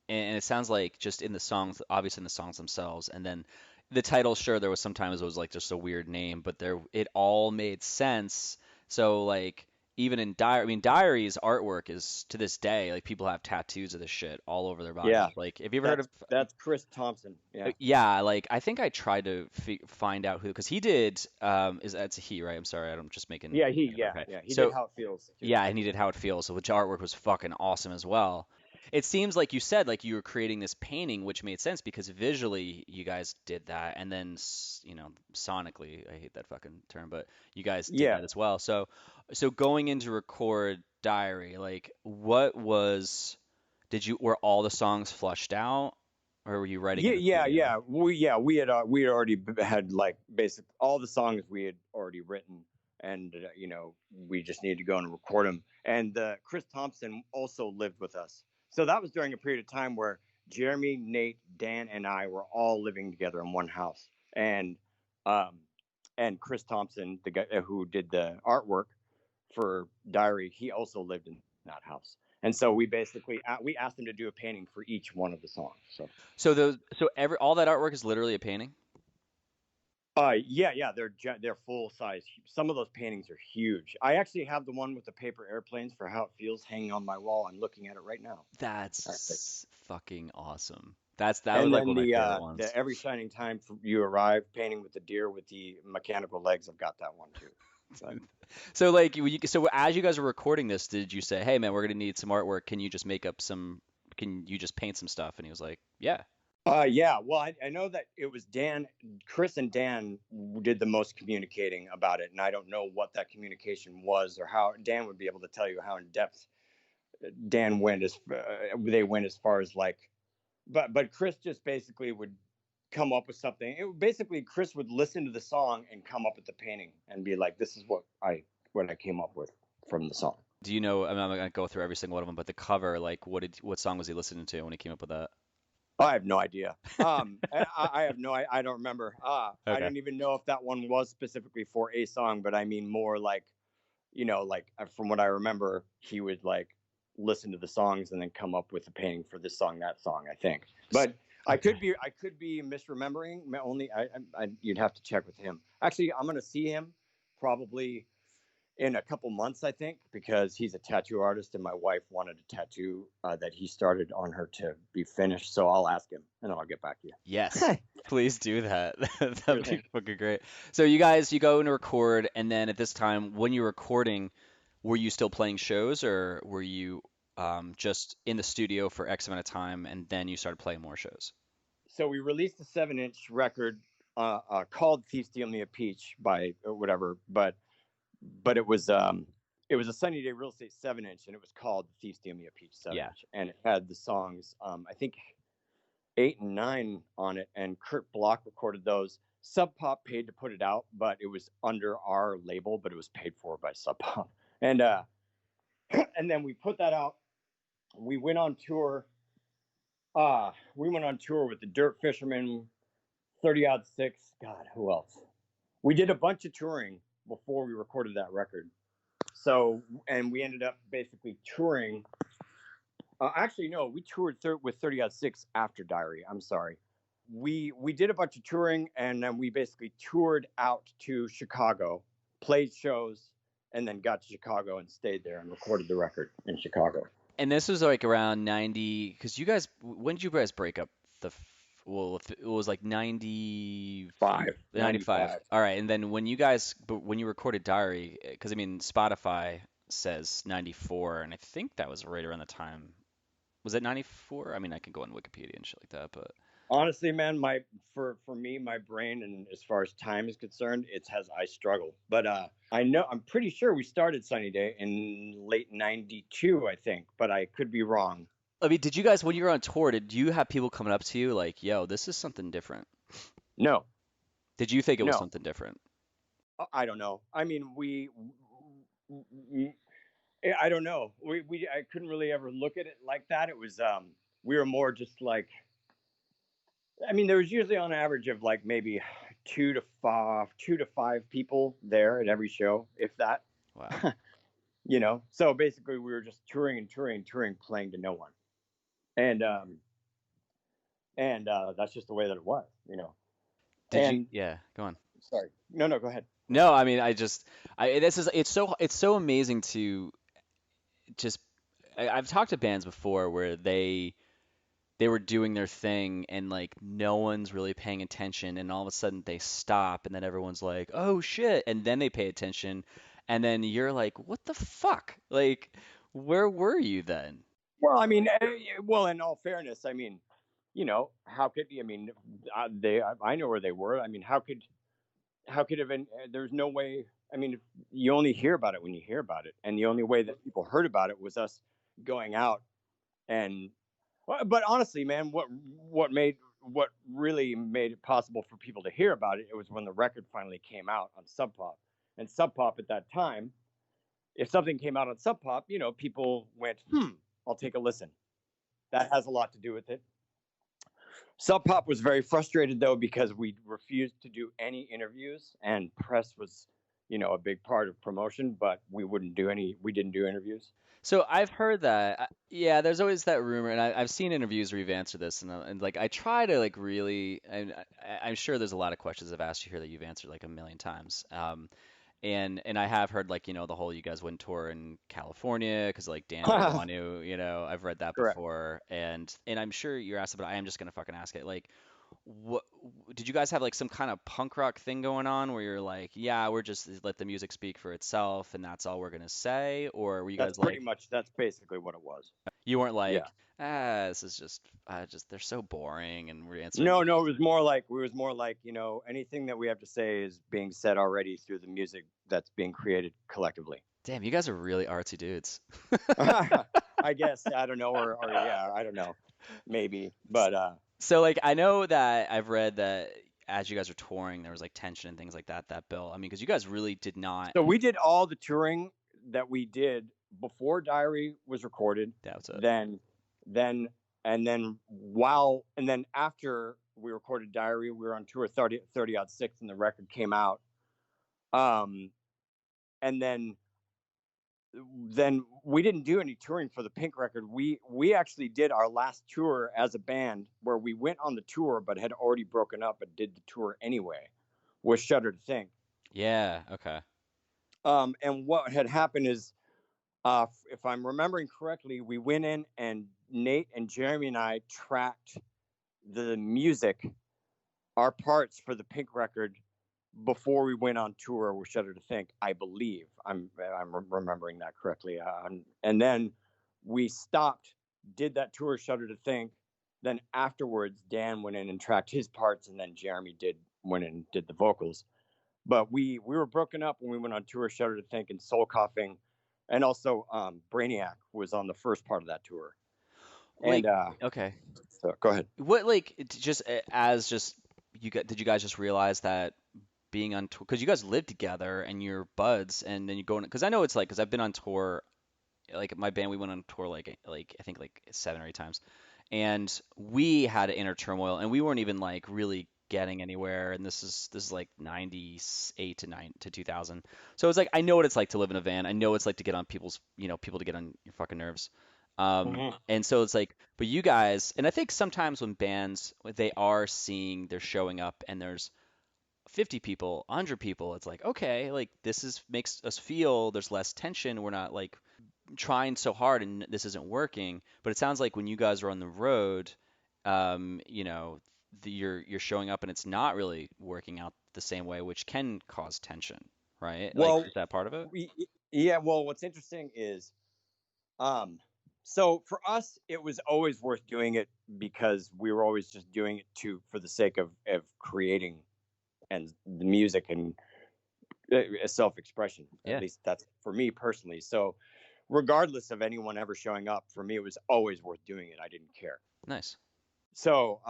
and it sounds like just in the songs, obviously in the songs themselves, and then the title. Sure, there was sometimes it was like just a weird name, but there it all made sense. So like even in Diary, I mean, Diary's artwork is to this day, like people have tattoos of this shit all over their body. Yeah, Like, have you ever heard that's of? that's Chris Thompson. Yeah, Yeah, like I think I tried to find out who, because he did. Is that's a he, right? I'm sorry, I'm just making. yeah, Okay. he did So How It Feels too. yeah, and he did How It Feels, which artwork was fucking awesome as well. It seems like you said, like you were creating this painting, which made sense because visually you guys did that, and then sonically, I hate that fucking term, but you guys did Yeah, that as well. So going into record Diary, like what was, were all the songs flushed out, or were you writing in the studio? We had already had like basic all the songs we had already written, and we just needed to go and record them. And Chris Thompson also lived with us, so that was during a period of time where Jeremy, Nate, Dan, and I were all living together in one house. Um, and Chris Thompson, the guy who did the artwork for Diary, he also lived in that house. And so we asked him to do a painting for each one of the songs. So all that artwork is literally a painting. Yeah, they're full size. Some of those paintings are huge. I actually have the one with the paper airplanes for How It Feels hanging on my wall. I'm looking at it right now. That's fucking awesome. That was And like then one of my favorite the ones. Every Shining Time You Arrive painting with the deer with the mechanical legs. I've got that one too. But, So like so as you guys were recording this, did you say, "Hey man, we're gonna need some artwork. Can you just make up some? Can you just paint some stuff?" And he was like, "Yeah." yeah. Well, I know that it was Chris and Dan did the most communicating about it, and I don't know what that communication was or how Dan would be able to tell you how in depth Dan went they went as far as like, but Chris just basically would come up with something. Basically Chris would listen to the song and come up with the painting and be like, "This is what I came up with from the song." Do you know? I'm not gonna go through every single one of them, but the cover, like, what song was he listening to when he came up with that? I have no idea. I have no. I don't remember. I Okay. don't even know if that one was specifically for a song, but I mean more like, like from what I remember, he would like listen to the songs and then come up with a painting for this song, that song. I think, but Okay. I could be misremembering. You'd have to check with him. Actually, I'm gonna see him probably in a couple months, I think, because he's a tattoo artist and my wife wanted a tattoo that he started on her to be finished. So I'll ask him and I'll get back to Yes, you. please do that. Sure That'd be thing. fucking great. So you go and record, and then at this time, when you're recording, were you still playing shows, or were you just in the studio for X amount of time, and then you started playing more shows? So we released a 7-inch record called Thief Steal Me a Peach by whatever, but it was a Sunny Day Real Estate 7-inch and it was called Thief Steal Me a Peach 7-inch. Yeah. And it had the songs, I think 8 and 9 on it, and Kurt Block recorded those. Sub Pop paid to put it out, but it was under our label, but it was paid for by Sub Pop. And and then we put that out. We went on tour. We went on tour with the Dirt Fishermen, 30 Odd Six. God, who else? We did a bunch of touring before we recorded that record. So, and we ended up basically touring. Actually, no, we toured with 30 Odd Six after Diary. I'm sorry. We did a bunch of touring, and then we basically toured out to Chicago, played shows, and then got to Chicago and stayed there and recorded the record in Chicago. And this was like around 90, because you guys, when did you guys break up well, it was like 90, 95. 95. All right. And then when you recorded Diary, because I mean, Spotify says 94, and I think that was right around the time. Was it 94? I mean, I can go on Wikipedia and shit like that, but Honestly, man, for me, my brain, and as far as time is concerned, I struggle. But I'm pretty sure we started Sunny Day in late '92, I think, but I could be wrong. I mean, did you guys, when you were on tour, did you have people coming up to you like, yo, this is something different? No, Did you think it was no, something different? I don't know. I mean, I don't know. I couldn't really ever look at it like that. It was we were more just like, I mean, there was usually on average of like maybe 2 to 5 people there at every show, if that. Wow. So basically we were just touring and touring and touring, playing to no one. And that's just the way that it was. Did you? And Yeah, go on. sorry, no, go ahead. No, I mean, it's so amazing to just, I've talked to bands before where they were doing their thing and like no one's really paying attention and all of a sudden they stop and then everyone's like, "Oh shit." And then they pay attention and then you're like, "What the fuck?" Like, where were you then? Well, I mean, well, in all fairness, I mean, how could I mean, I know where they were. I mean, how could have been? There's no way. I mean, you only hear about it when you hear about it, and the only way that people heard about it was us going out and. But honestly, man, what really made it possible for people to hear about it, it was when the record finally came out on Sub Pop, and Sub Pop at that time, if something came out on Sub Pop, people went, I'll take a listen. That has a lot to do with it. Sub Pop was very frustrated though because we refused to do any interviews, and press was, a big part of promotion. But we didn't do interviews. So I've heard that, yeah, there's always that rumor, and I've seen interviews where you've answered this, and like I try to like really, and I'm sure there's a lot of questions I've asked you here that you've answered like a million times. And I have heard like the whole you guys wouldn't tour in California because like Dan didn't want to, I've read that Correct. before, and I'm sure you're asked, but I am just gonna fucking ask it. Like, what did you guys have like some kind of punk rock thing going on where you're like, yeah, we're just let the music speak for itself and that's all we're gonna say, or were you guys like, That's basically what it was. you weren't Yeah. like, this is just they're so boring and we're answering. No, it was more like, anything that we have to say is being said already through the music that's being created collectively. Damn, you guys are really artsy dudes. I guess I don't know, or yeah, I don't know, maybe, but So like I know that I've read that as you guys are touring, there was like tension and things like that that bill. I mean, because you guys really did not. so we did all the touring that we did before Diary was recorded. That was it. Then, then, and then after we recorded Diary, we were on tour 30 odd six, and the record came out. Um, and then we didn't do any touring for the Pink record. We actually did our last tour as a band, where we went on the tour but had already broken up and did the tour anyway, was Shudder to Think. Yeah. Okay. And what had happened is, if I'm remembering correctly, we went in and Nate and Jeremy and I tracked the music, our parts for the Pink record, before we went on tour with Shudder to Think. I believe I'm remembering that correctly. And then we stopped, did that tour Shudder to Think. Then afterwards, Dan went in and tracked his parts, and then Jeremy went in and did the vocals. But we were broken up when we went on tour Shudder to Think and Soul Coughing, and also Brainiac was on the first part of that tour. Like, And okay. so go ahead. What like just as just did you guys just realize that being on tour because you guys live together and you're buds and then you go because I know it's like because I've been on tour like my band we went on tour like I think like 7 or 8 times and we had an inner turmoil and we weren't even like really getting anywhere and this is like 98 to 9 to 2000 so it's like I know what it's like to live in a van I know what it's like to get on people's people to get on your fucking nerves Mm-hmm. and so it's like but you guys and I think sometimes when bands they are seeing they're showing up and there's 50 people, 100 people, it's like, okay, like this is makes us feel there's less tension. We're not like trying so hard and this isn't working. But it sounds like when you guys are on the road, um, you know, you're showing up and it's not really working out the same way, which can cause tension, right? Like, Well, is that part of it? yeah. Well, what's interesting is, um, so for us, it was always worth doing it because we were always just doing it for the sake of creating and the music and self-expression. At Yeah, least that's for me personally. So regardless of anyone ever showing up, for me, it was always worth doing it. I didn't care. nice. So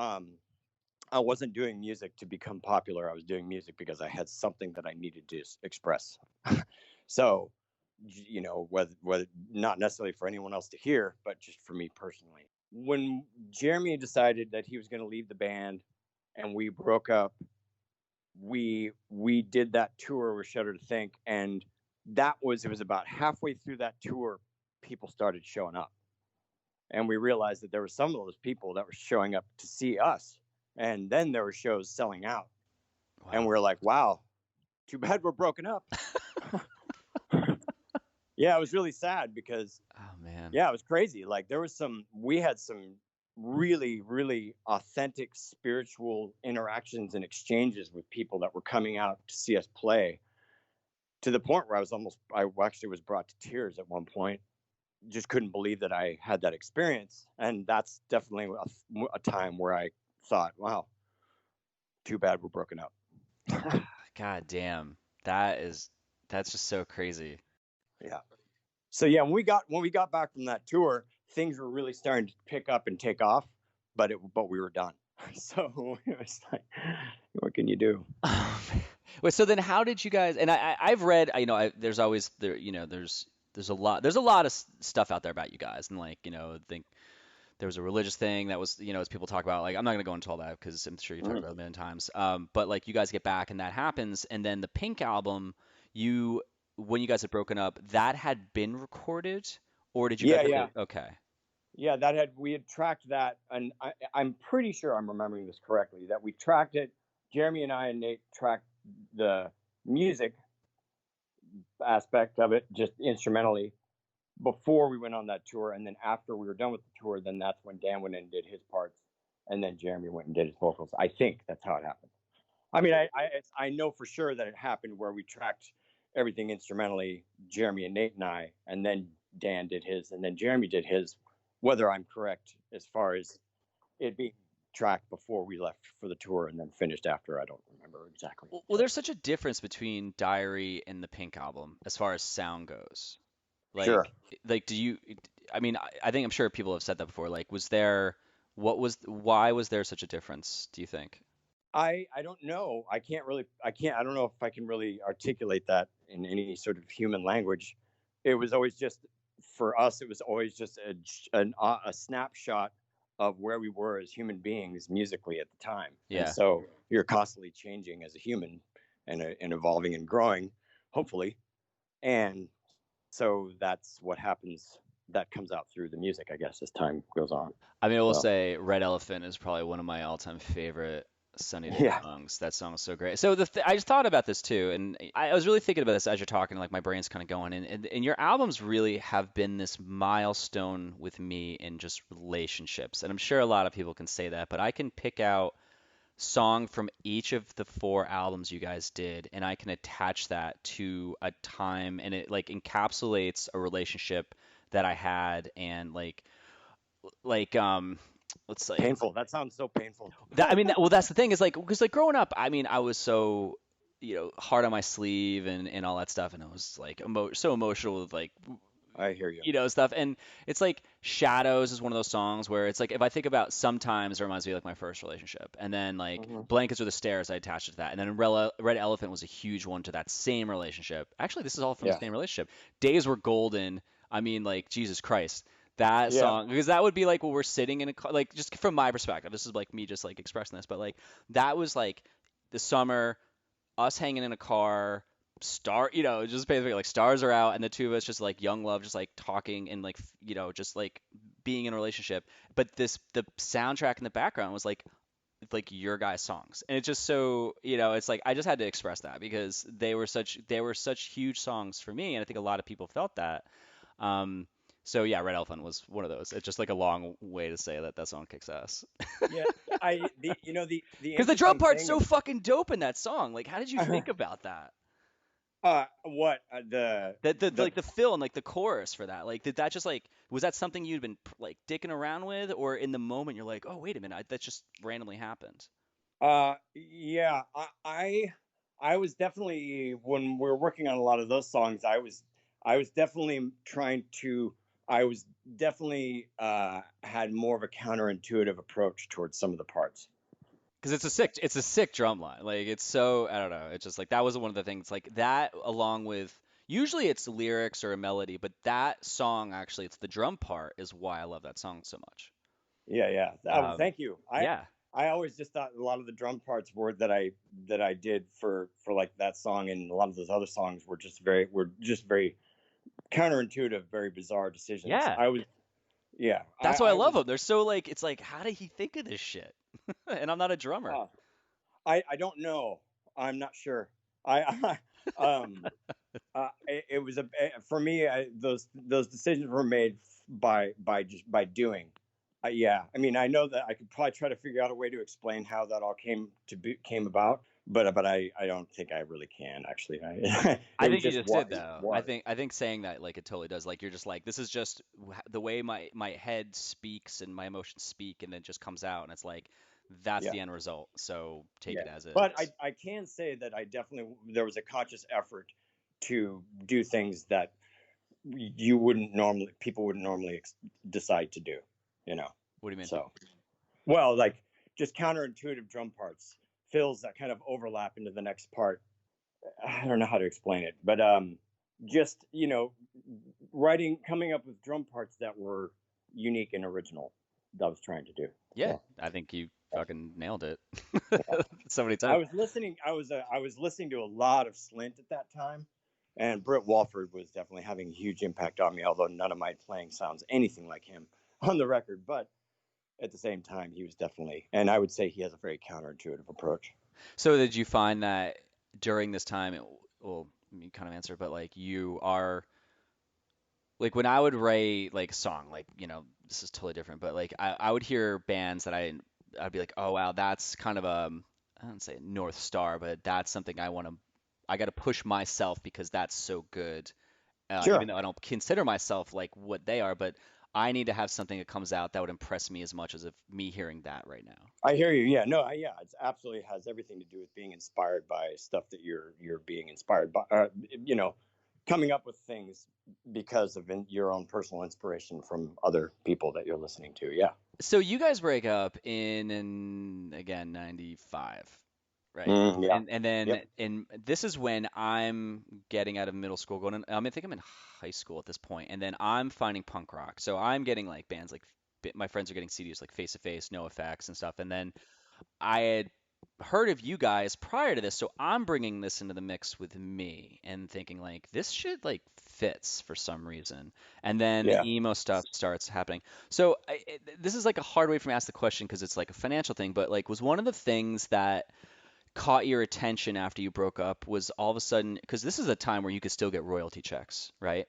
I wasn't doing music to become popular. I was doing music because I had something that I needed to express. So, whether not necessarily for anyone else to hear, but just for me personally. When Jeremy decided that he was going to leave the band and we broke up, we did that tour with Shudder to Think, and it was about halfway through that tour, people started showing up, and we realized that there were some of those people that were showing up to see us, and then there were shows selling out, and Wow. we are like, wow, too bad we're broken up. Yeah, it was really sad because, Oh man. yeah, it was crazy. Like we had some really, really authentic spiritual interactions and exchanges with people that were coming out to see us play, to the point where I actually was brought to tears at one point. Just couldn't believe that I had that experience. And that's definitely a time where I thought, wow, too bad we're broken up. God damn. That's just so crazy. Yeah. So yeah, when we got back from that tour, things were really starting to pick up and take off, but we were done. So it was like, what can you do? Wait, so then how did you guys, and I've read, there's always there's a lot of stuff out there about you guys, and like, I think there was a religious thing that was, as people talk about, like, I'm not gonna go into all that because I'm sure you've talked about it a million times. But like you guys get back and that happens, and then the Pink album, when you guys had broken up, that had been recorded, or did you guys? Yeah. Okay. Yeah, we had tracked that, and I'm pretty sure I'm remembering this correctly, that we tracked it. Jeremy and I and Nate tracked the music aspect of it just instrumentally before we went on that tour, and then after we were done with the tour, then that's when Dan went in and did his parts, and then Jeremy went and did his vocals. I think that's how it happened. I mean, I know for sure that it happened where we tracked everything instrumentally, Jeremy and Nate and I, and then Dan did his, and then Jeremy did his. Whether I'm correct as far as it being tracked before we left for the tour and then finished after, I don't remember exactly. Well, there's such a difference between Diary and the Pink album as far as sound goes. Like, Sure. like, I mean, I think I'm sure people have said that before. Like, why was there such a difference, do you think? I don't know. I don't know if I can really articulate that in any sort of human language. It was always just, for us, it was always just a snapshot of where we were as human beings musically at the time. Yeah. And so you're constantly changing as a human and evolving and growing, hopefully. And so that's what happens. That comes out through the music, I guess, as time goes on. I mean, I will say Red Elephant is probably one of my all-time favorite Sunny Day Yeah. songs. That song is so great. So I just thought about this too, and I was really thinking about this as you're talking, like my brain's kind of going, and your albums really have been this milestone with me in just relationships. And I'm sure a lot of people can say that, but I can pick out song from each of the four albums you guys did, and I can attach that to a time, and it like encapsulates a relationship that I had, and like let's say Painful. That sounds so painful. I mean, well, that's the thing is like, because like growing up, I mean, I was so, hard on my sleeve and all that stuff, and I was like so emotional with like, I hear you. Stuff. And it's like Shadows is one of those songs where it's like, if I think about sometimes, it reminds me of like my first relationship, and then like Blankets or the Stairs, I attached it to that, and then Red Elephant was a huge one to that same relationship. Actually, this is all from the same relationship. Days Were Golden. I mean, like, Jesus Christ. That song, because that would be like when we're sitting in a car, like, just from my perspective, this is like me just like expressing this, but like that was like the summer, us hanging in a car, just basically like stars are out, and the two of us just like young love, just like talking and like just like being in a relationship. But the soundtrack in the background was like your guys' songs, and it's just so it's like I just had to express that because they were such huge songs for me, and I think a lot of people felt that. So yeah, Red Elephant was one of those. It's just like a long way to say that song kicks ass. Yeah, because the drum part's so fucking dope in that song. Like, how did you think about that? What like the fill and like the chorus for that? Like, did that just like was that something you'd been like dicking around with, or in the moment you're like, oh wait a minute, that just randomly happened? Yeah, I was definitely, when we were working on a lot of those songs, I was definitely trying to. I was definitely had more of a counterintuitive approach towards some of the parts. Because it's a sick drum line. Like, it's so, I don't know. It's just like that was one of the things like that, along with usually it's lyrics or a melody, but that song actually, it's the drum part is why I love that song so much. Yeah. Thank you. I always just thought a lot of the drum parts were that I did for like that song, and a lot of those other songs were just very counterintuitive, very bizarre decisions. Yeah. That's why I love them. They're so like, it's like, how did he think of this shit? And I'm not a drummer. I don't know. I'm not sure. I it was for me. Those decisions were made by doing. Yeah, I mean, I know that I could probably try to figure out a way to explain how that all came about, but I don't think I really can actually. I It was think you just just did though. I think saying that like it totally does. Like you're just like this is just the way my head speaks and my emotions speak, and then it just comes out, and it's like that's Yeah, the end result. So take yeah. it as But is. I can say that I definitely there was a conscious effort to do things that you wouldn't normally people wouldn't normally decide to do. You know, What do you mean? so. Well, like just counterintuitive drum parts, fills that kind of overlap into the next part. I don't know how to explain it, but just coming up with drum parts that were unique and original. That I was trying to do. Yeah, So I think you yeah, fucking nailed it yeah. so many I times. was listening. I was listening to a lot of Slint at that time, and Britt Walford was definitely having a huge impact on me. Although none of my playing sounds anything like him on the record, but at the same time, he was definitely, and I would say he has a very counterintuitive approach. So did you find that during this time, well, you kind of answered, but like you are like when I would write like a song, like this is totally different, but like I would hear bands that I'd be like, oh wow, that's kind of I don't say North Star, but that's something I got to push myself because that's so good. Even Sure. though I don't consider myself like what they are, but I need to have something that comes out that would impress me as much as if me hearing that right now. I hear you. Yeah, no, yeah, it's absolutely has everything to do with being inspired by stuff that you're being inspired by. You know, coming up with things because of your own personal inspiration from other people that you're listening to. Yeah. So you guys break up again 95, right? Yeah. And then Yep. this is when I'm getting out of middle school going in, I think I'm in high school at this point, and then I'm finding punk rock. So I'm getting like bands like my friends are getting CDs like Face to Face, No Effects and stuff. And then I had heard of you guys prior to this, so I'm bringing this into the mix with me and thinking like this shit like fits for some reason. And then Yeah. the emo stuff starts happening. So this is like a hard way for me to ask the question because it's like a financial thing, but like was one of the things that caught your attention after you broke up was all of a sudden because this is a time where you could still get royalty checks, right?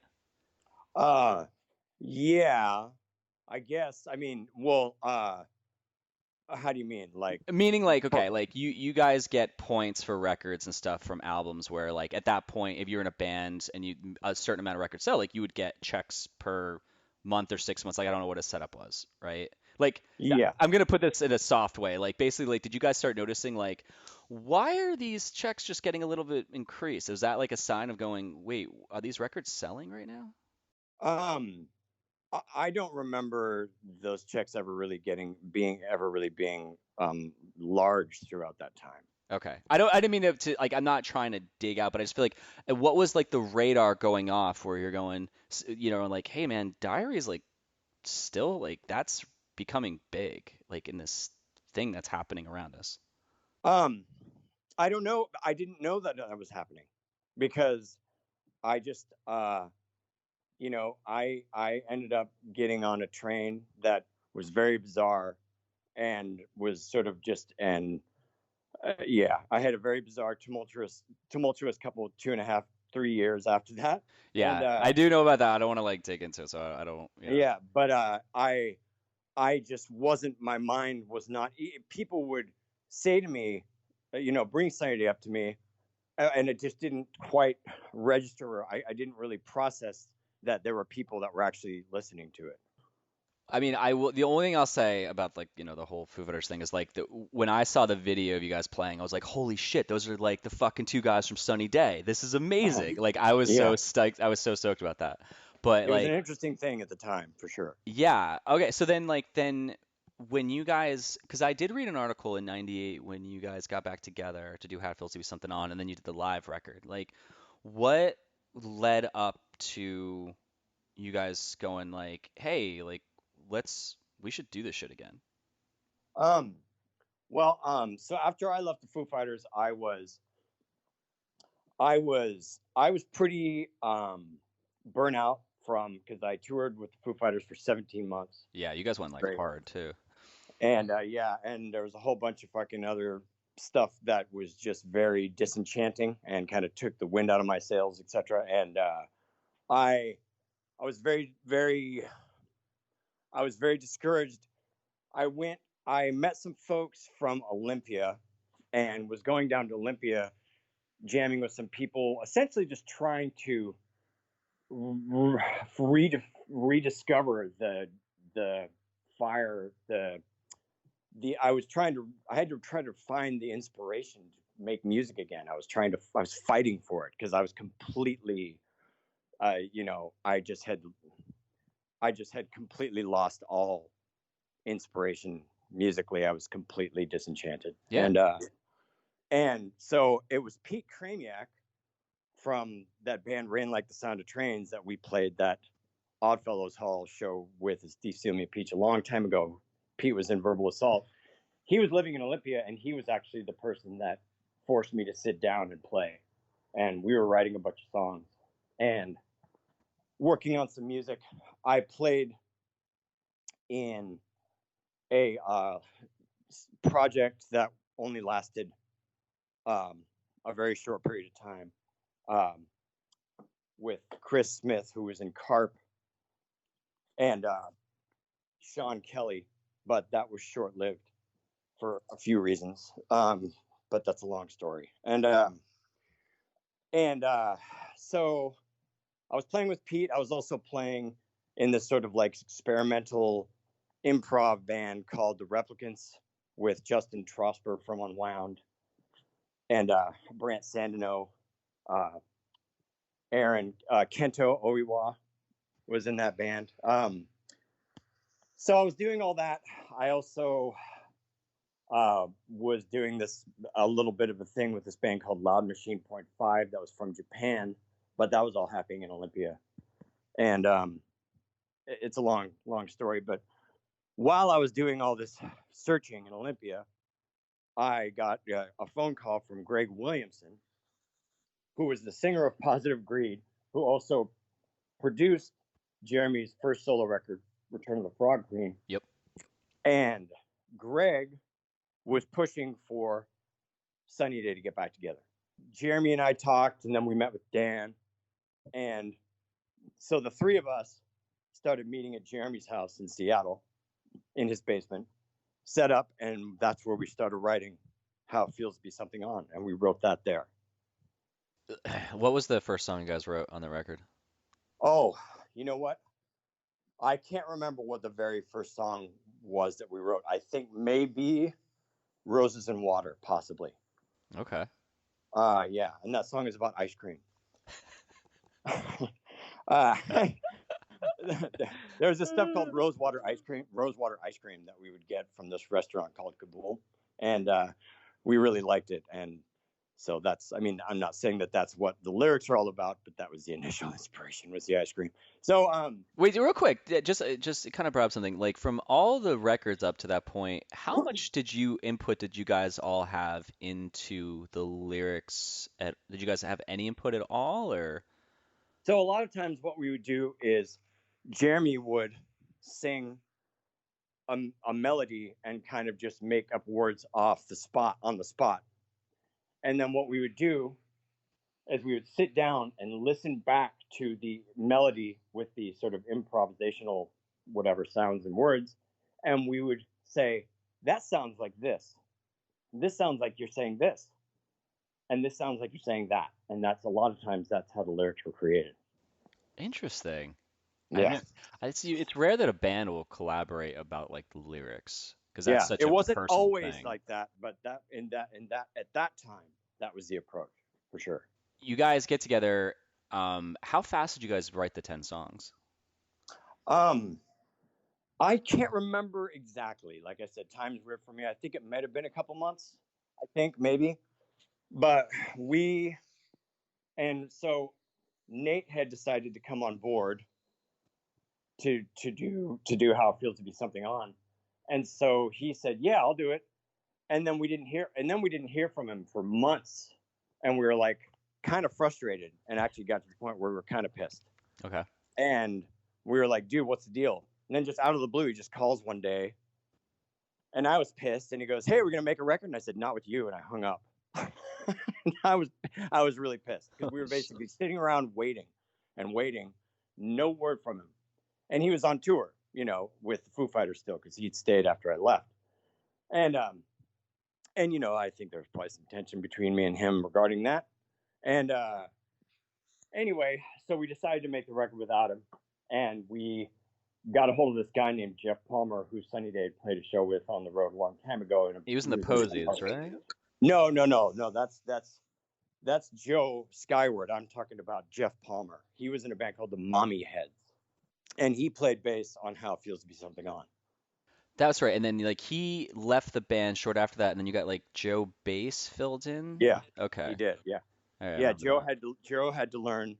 Uh, yeah. I guess. I mean, well, how do you mean? Like, Meaning like per- okay, like you guys get points for records and stuff from albums where like at that point if you're in a band and you a certain amount of records sell, like you would get checks per month or 6 months. Like I don't know what a setup was, right? Like yeah. I'm gonna put this in a soft way. Like basically like did you guys start noticing like why are these checks just getting a little bit increased? Is that like a sign of going, wait, are these records selling right now? Um, I don't remember those checks ever really being large throughout that time. Okay. I didn't mean to like I'm not trying to dig out, but I just feel like what was like the radar going off where you're going, like, hey man, Diary is like still like that's becoming big, like in this thing that's happening around us. Um, I don't know. I didn't know that that was happening because I just, I ended up getting on a train that was very bizarre and was sort of just and yeah, I had a very bizarre, tumultuous couple, 2.5, 3 years after that, and Yeah, I do know about that. I don't want to like dig into it, so I don't, yeah, but I just wasn't. My mind was not. People would say to me, bring somebody up to me, and it just didn't quite register. I didn't really process that there were people that were actually listening to it. I mean, I will. The only thing I'll say about like the whole Foo Fighters thing is like when I saw the video of you guys playing, I was like, holy shit, those are like the fucking two guys from Sunny Day. This is amazing. Like I was Yeah, so stoked. I was so stoked about that. But it was an like, interesting thing at the time for sure. yeah, okay. So then then when you guys, because I did read an article in '98 when you guys got back together to do Hatfields to Be Something On, and then you did the live record. Like, what led up to you guys going like, hey, like we should do this shit again. Um, well, so after I left the Foo Fighters, I was pretty burnout from because I toured with the Foo Fighters for 17 months Yeah, you guys went like straight. hard too. And yeah, and there was a whole bunch of fucking other stuff that was just very disenchanting and kind of took the wind out of my sails, etc. And I was very discouraged. I met some folks from Olympia and was going down to Olympia, jamming with some people, essentially just trying to rediscover the fire, I had to try to find the inspiration to make music again. I was fighting for it because I was completely, I just had completely lost all inspiration musically. I was completely disenchanted. Yeah. And so it was Pete Kramiak from that band Rain Like the Sound of Trains that we played that Oddfellows Hall show with as Steve Seal Me a Peach a long time ago. Pete was in Verbal Assault. He was living in Olympia, and he was actually the person that forced me to sit down and play. And we were writing a bunch of songs and working on some music. I played in a project that only lasted a very short period of time with Chris Smith, who was in Carp, and Sean Kelly, but that was short-lived for a few reasons. But that's a long story. And so I was playing with Pete. I was also playing in this sort of like experimental improv band called The Replicants with Justin Trosper from Unwound and Brant Sandino, Aaron Kento Oiwa was in that band. So I was doing all that. I also was doing a little bit of a thing with this band called Loud Machine Point 5 that was from Japan, but that was all happening in Olympia. And it's a long story, but while I was doing all this searching in Olympia, I got a phone call from Greg Williamson, who was the singer of Positive Greed, who also produced Jeremy's first solo record, Return of the Frog Queen. Yep. And Greg was pushing for Sunny Day to get back together. Jeremy and I talked, and then we met with Dan. And so the three of us started meeting at Jeremy's house in Seattle, in his basement, set up, and that's where we started writing How It Feels to Be Something On, and we wrote that there. What was the first song you guys wrote on the record? Oh, you know what? I can't remember what the very first song was that we wrote. I think maybe Roses and Water, possibly. Okay. Yeah, and that song is about ice cream. There's this stuff called rosewater ice cream that we would get from this restaurant called Kabul, and we really liked it. And so I'm not saying that that's what the lyrics are all about, but that was the initial inspiration, was the ice cream. So wait, real quick, just kind of brought up something. Like, from all the records up to that point, how much did you guys all have into the lyrics? Did you guys have any input at all, or? So a lot of times what we would do is Jeremy would sing a melody and kind of just make up words on the spot. And then what we would do is we would sit down and listen back to the melody with the sort of improvisational whatever sounds and words. And we would say, that sounds like this. This sounds like you're saying this. And this sounds like you're saying that. And that's a lot of times that's how the lyrics were created. Interesting. Yeah. I see. It's rare that a band will collaborate about like the lyrics, because that's such a it wasn't personal always thing. like that, but at that time, that was the approach for sure. You guys get together. How fast did you guys write the 10 songs? I can't remember exactly. Like I said, time's weird for me. I think it might have been a couple months. I think maybe, but so Nate had decided to come on board to do How It Feels to Be Something On, and so he said, "Yeah, I'll do it." And then we didn't hear from him for months, and we were like kind of frustrated, and actually got to the point where we were kind of pissed. Okay. And we were like, "Dude, what's the deal?" And then just out of the blue, he just calls one day And I was pissed. And he goes, "Hey, we're gonna make a record." And I said, "Not with you." And I hung up. I was really pissed because we were basically sitting around waiting and waiting, no word from him. And he was on tour, with the Foo Fighters still, because he'd stayed after I left. And I think there was probably some tension between me and him regarding that. And anyway, so we decided to make the record without him, and we got a hold of this guy named Jeff Palmer, who Sunny Day had played a show with on the road a long time ago. And he was in the Posies, right? No. That's Joe Skyward. I'm talking about Jeff Palmer. He was in a band called the Mommy Heads, and he played bass on How It Feels to Be Something On. That's right. And then like he left the band short after that, and then you got like Joe Bass filled in. Yeah. Okay. He did. Yeah. Right, yeah. Joe had to learn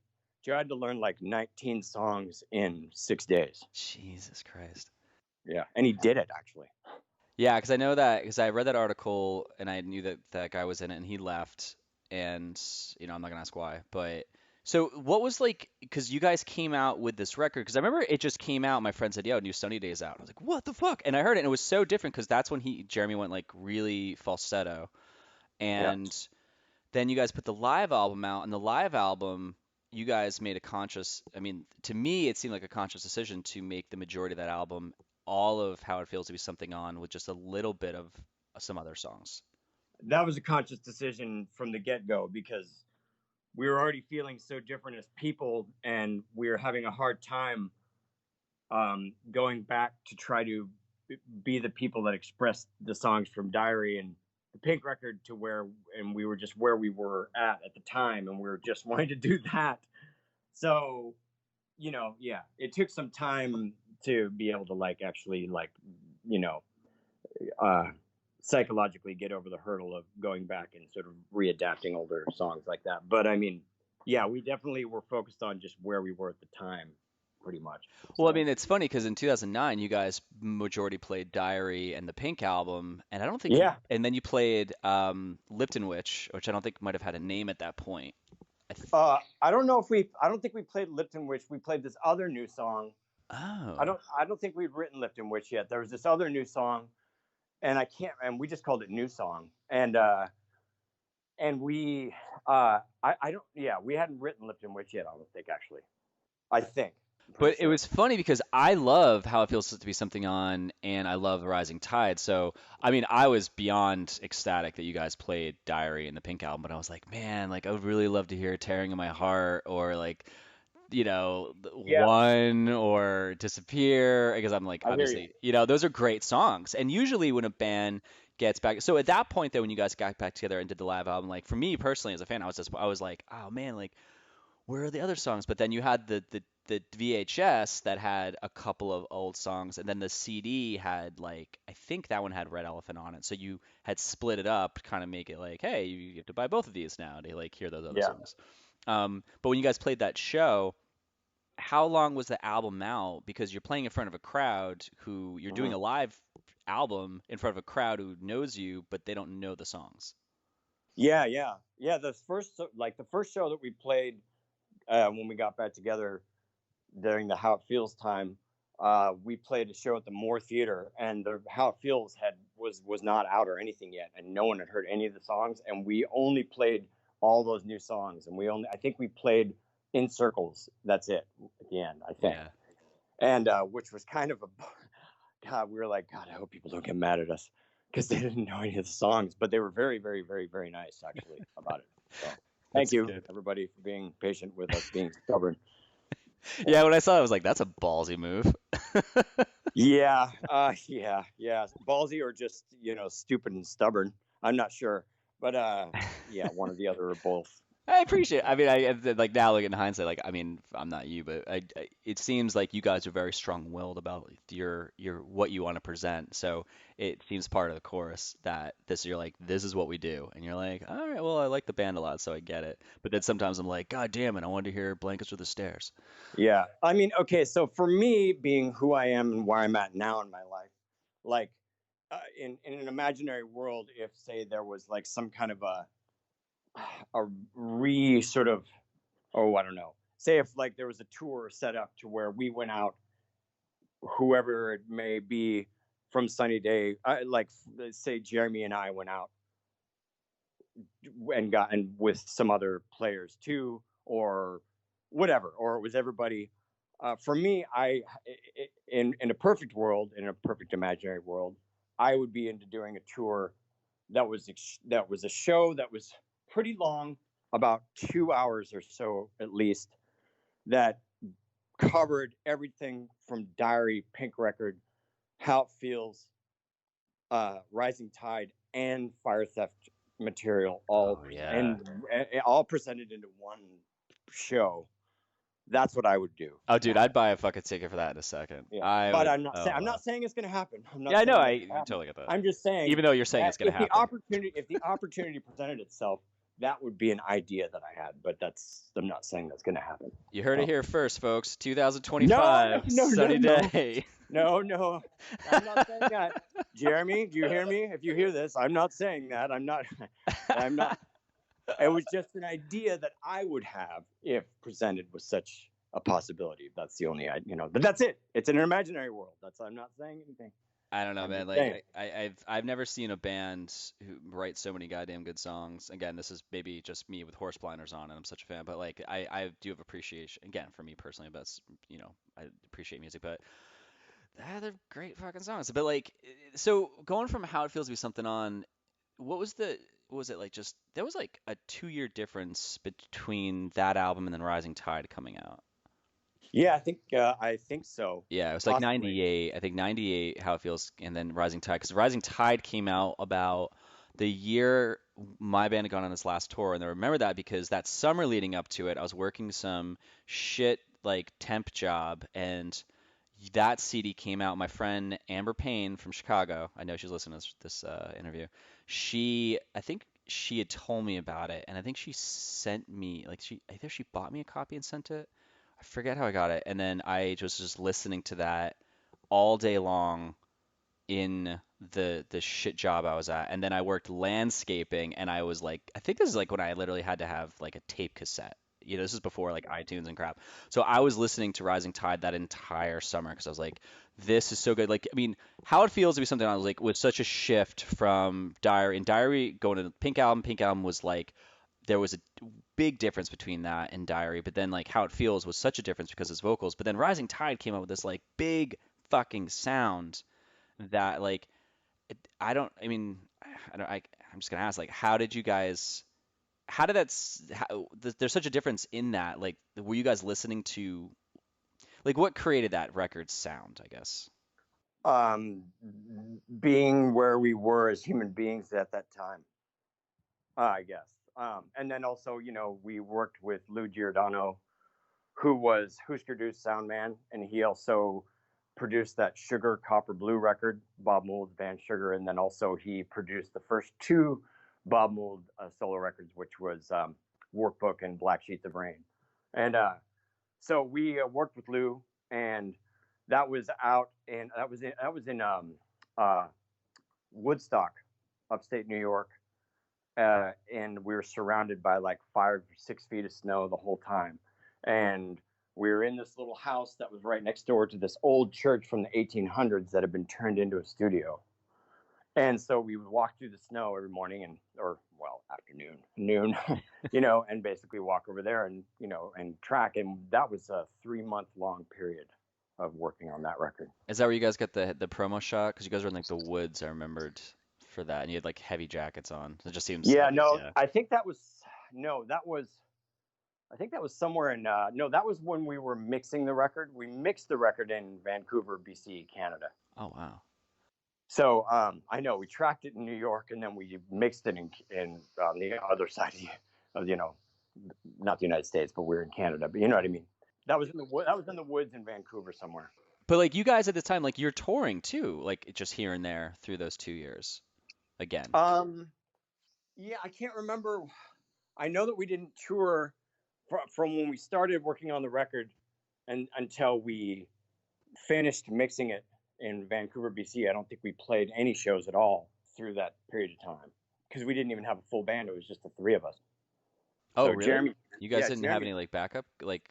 like 19 songs in 6 days. Jesus Christ. Yeah, and he did it actually. Yeah, because I know that because I read that article and I knew that that guy was in it and he left, and I'm not gonna ask why, but so what was like because you guys came out with this record because I remember it just came out. My friend said, "Yo, new Sunny Days out." I was like, "What the fuck?" And I heard it and it was so different because that's when Jeremy went like really falsetto, and then you guys put the live album out, and the live album you guys made a conscious. I mean, to me, it seemed like a conscious decision to make the majority of that album all of How It Feels to Be Something On with just a little bit of some other songs. That was a conscious decision from the get-go because we were already feeling so different as people, and we were having a hard time going back to try to be the people that expressed the songs from Diary and the Pink record to and we were just where we were at the time, and we were just wanting to do that. So, it took some time to be able to actually psychologically get over the hurdle of going back and sort of readapting older songs like that. But I mean, yeah, we definitely were focused on just where we were at the time, pretty much. Well, I mean, it's funny because in 2009 you guys majority played Diary and the Pink album, and I don't think and then you played Lipton Witch, which I don't think might have had a name at that point. I don't think we played Lipton Witch. We played this other new song. Oh. I don't think we'd written Lipton Witch yet. There was this other new song, and we just called it New Song. And we we hadn't written Lipton Witch yet, I don't think, actually. I think. But it was funny because I love How It Feels to Be Something On, and I love Rising Tide. So, I mean, I was beyond ecstatic that you guys played Diary and the Pink album, but I was like, man, I would really love to hear Tearing in My Heart or One or Disappear, because I'm like, obviously, those are great songs. And usually when a band gets back, so at that point, though, when you guys got back together and did the live album, for me personally as a fan, I was like, oh man, where are the other songs? But then you had the VHS that had a couple of old songs, and then the CD had I think that one had Red Elephant on it. So you had split it up to kind of make it hey, you have to buy both of these now to hear those other songs. But when you guys played that show, how long was the album out? Because you're playing in front of a crowd who you're doing a live album in front of a crowd who knows you, but they don't know the songs. Yeah. The first show that we played when we got back together during the How It Feels time, we played a show at the Moore Theater, and the How It Feels was not out or anything yet, and no one had heard any of the songs, and we only played all those new songs, and I think we played In Circles. That's it at the end, I think. Yeah. And which was kind of God, we were like, God, I hope people don't get mad at us because they didn't know any of the songs, but they were very, very, very, very nice actually about it. So thank you, everybody, for being patient with us being stubborn. Yeah, when I saw it, I was like, that's a ballsy move. Yeah. Ballsy or just, stupid and stubborn. I'm not sure. But, yeah, one or the other or both. I appreciate it. I mean, I now looking in hindsight, I mean, I'm not you, but it seems like you guys are very strong-willed about your what you want to present. So it seems part of the chorus that you're like, this is what we do, and you're like, all right, well, I like the band a lot, so I get it. But then sometimes I'm like, God damn it, I wanted to hear Blankets with the Stairs. Yeah, I mean, okay, so for me, being who I am and where I'm at now in my life, in an imaginary world, if say there was some kind of a sort of, I don't know, say if there was a tour set up to where we went out, whoever it may be, from Sunny Day, like say Jeremy and I went out and with some other players too, or whatever, or it was everybody. For me, in a perfect world, in a perfect imaginary world, I would be into doing a tour that was a show that was pretty long, about 2 hours or so at least, that covered everything from Diary, Pink Record, How It Feels, Rising Tide, and Fire Theft material, all presented into one show. That's what I would do. Oh, dude, I'd buy a fucking ticket for that in a second. Yeah. But I'm not saying it's going to happen. I'm not Yeah, I know. saying I totally get that. I'm just saying, even though you're saying it's going to happen, if the opportunity presented itself, that would be an idea that I had. But I'm not saying that's going to happen. You heard it here first, folks. 2025, sunny day. No, I'm not saying that. Jeremy, do you hear me? If you hear this, I'm not saying that. I'm not. It was just an idea that I would have if presented with such a possibility. That's the only, but that's it. It's an imaginary world. I'm not saying anything. I don't know, man. Like I've never seen a band who writes so many goddamn good songs. Again, this is maybe just me with horse blinders on, and I'm such a fan. But like I do have appreciation. Again, for me personally, but I appreciate music, but they're great fucking songs. But like, so going from How It Feels to Be Something On, what was it like? Just there was like a 2-year difference between that album and then Rising Tide coming out. Yeah, I think so. Yeah, it was like 98. I think 98, How It Feels, and then Rising Tide. Because Rising Tide came out about the year my band had gone on its last tour. And I remember that because that summer leading up to it, I was working some shit like temp job, and that CD came out. My friend Amber Payne from Chicago, I know she's listening to this interview. I think she had told me about it, and I think she sent me, like, either she bought me a copy and sent it. I forget how I got it. And then I was just listening to that all day long in the shit job I was at. And then I worked landscaping, and I was like, I think this is like when I literally had to have like a tape cassette. This is before like iTunes and crap. So I was listening to Rising Tide that entire summer because I was like, this is so good. Like, I mean, How It Feels to Be Something I was like was such a shift from Diary. And Diary going to the Pink Album. Pink Album was like, there was a big difference between that and Diary, but then like How It Feels was such a difference because it's vocals. But then Rising Tide came out with this like big fucking sound that like I'm just gonna ask, like, there's such a difference in that. Like, were you guys listening to, like, what created that record sound, I guess? Being where we were as human beings at that time, I guess. And then also, we worked with Lou Giordano, who was Husker Du's sound man, and he also produced that Sugar Copper Blue record, Bob Mould's band Sugar, and then also he produced the first two Bob Mould solo records, which was Workbook and Black Sheets of Rain. And so we worked with Lou, and that was in Woodstock, upstate New York. And we were surrounded by like 5 or 6 feet of snow the whole time. And we were in this little house that was right next door to this old church from the 1800s that had been turned into a studio. And so we would walk through the snow every morning noon, and basically walk over there and track. And that was a 3-month long period of working on that record. Is that where you guys got the promo shot? Because you guys were in like the woods, I remembered, for that, and you had like heavy jackets on. It just seems. I think that was somewhere in that was when we were mixing the record. We mixed the record in Vancouver, BC, Canada. Oh wow. So I know we tracked it in New York, and then we mixed it in on the other side of not the United States, but we're in Canada. But you know what I mean. That was in the woods in Vancouver somewhere. But like you guys at the time, like you're touring too, like just here and there through those 2 years. Again. Yeah, I can't remember. I know that we didn't tour from when we started working on the record and until we finished mixing it in Vancouver, BC. I don't think we played any shows at all through that period of time because we didn't even have a full band. It was just the 3 of us. Oh, so really? Jeremy, you guys didn't have any like backup, like?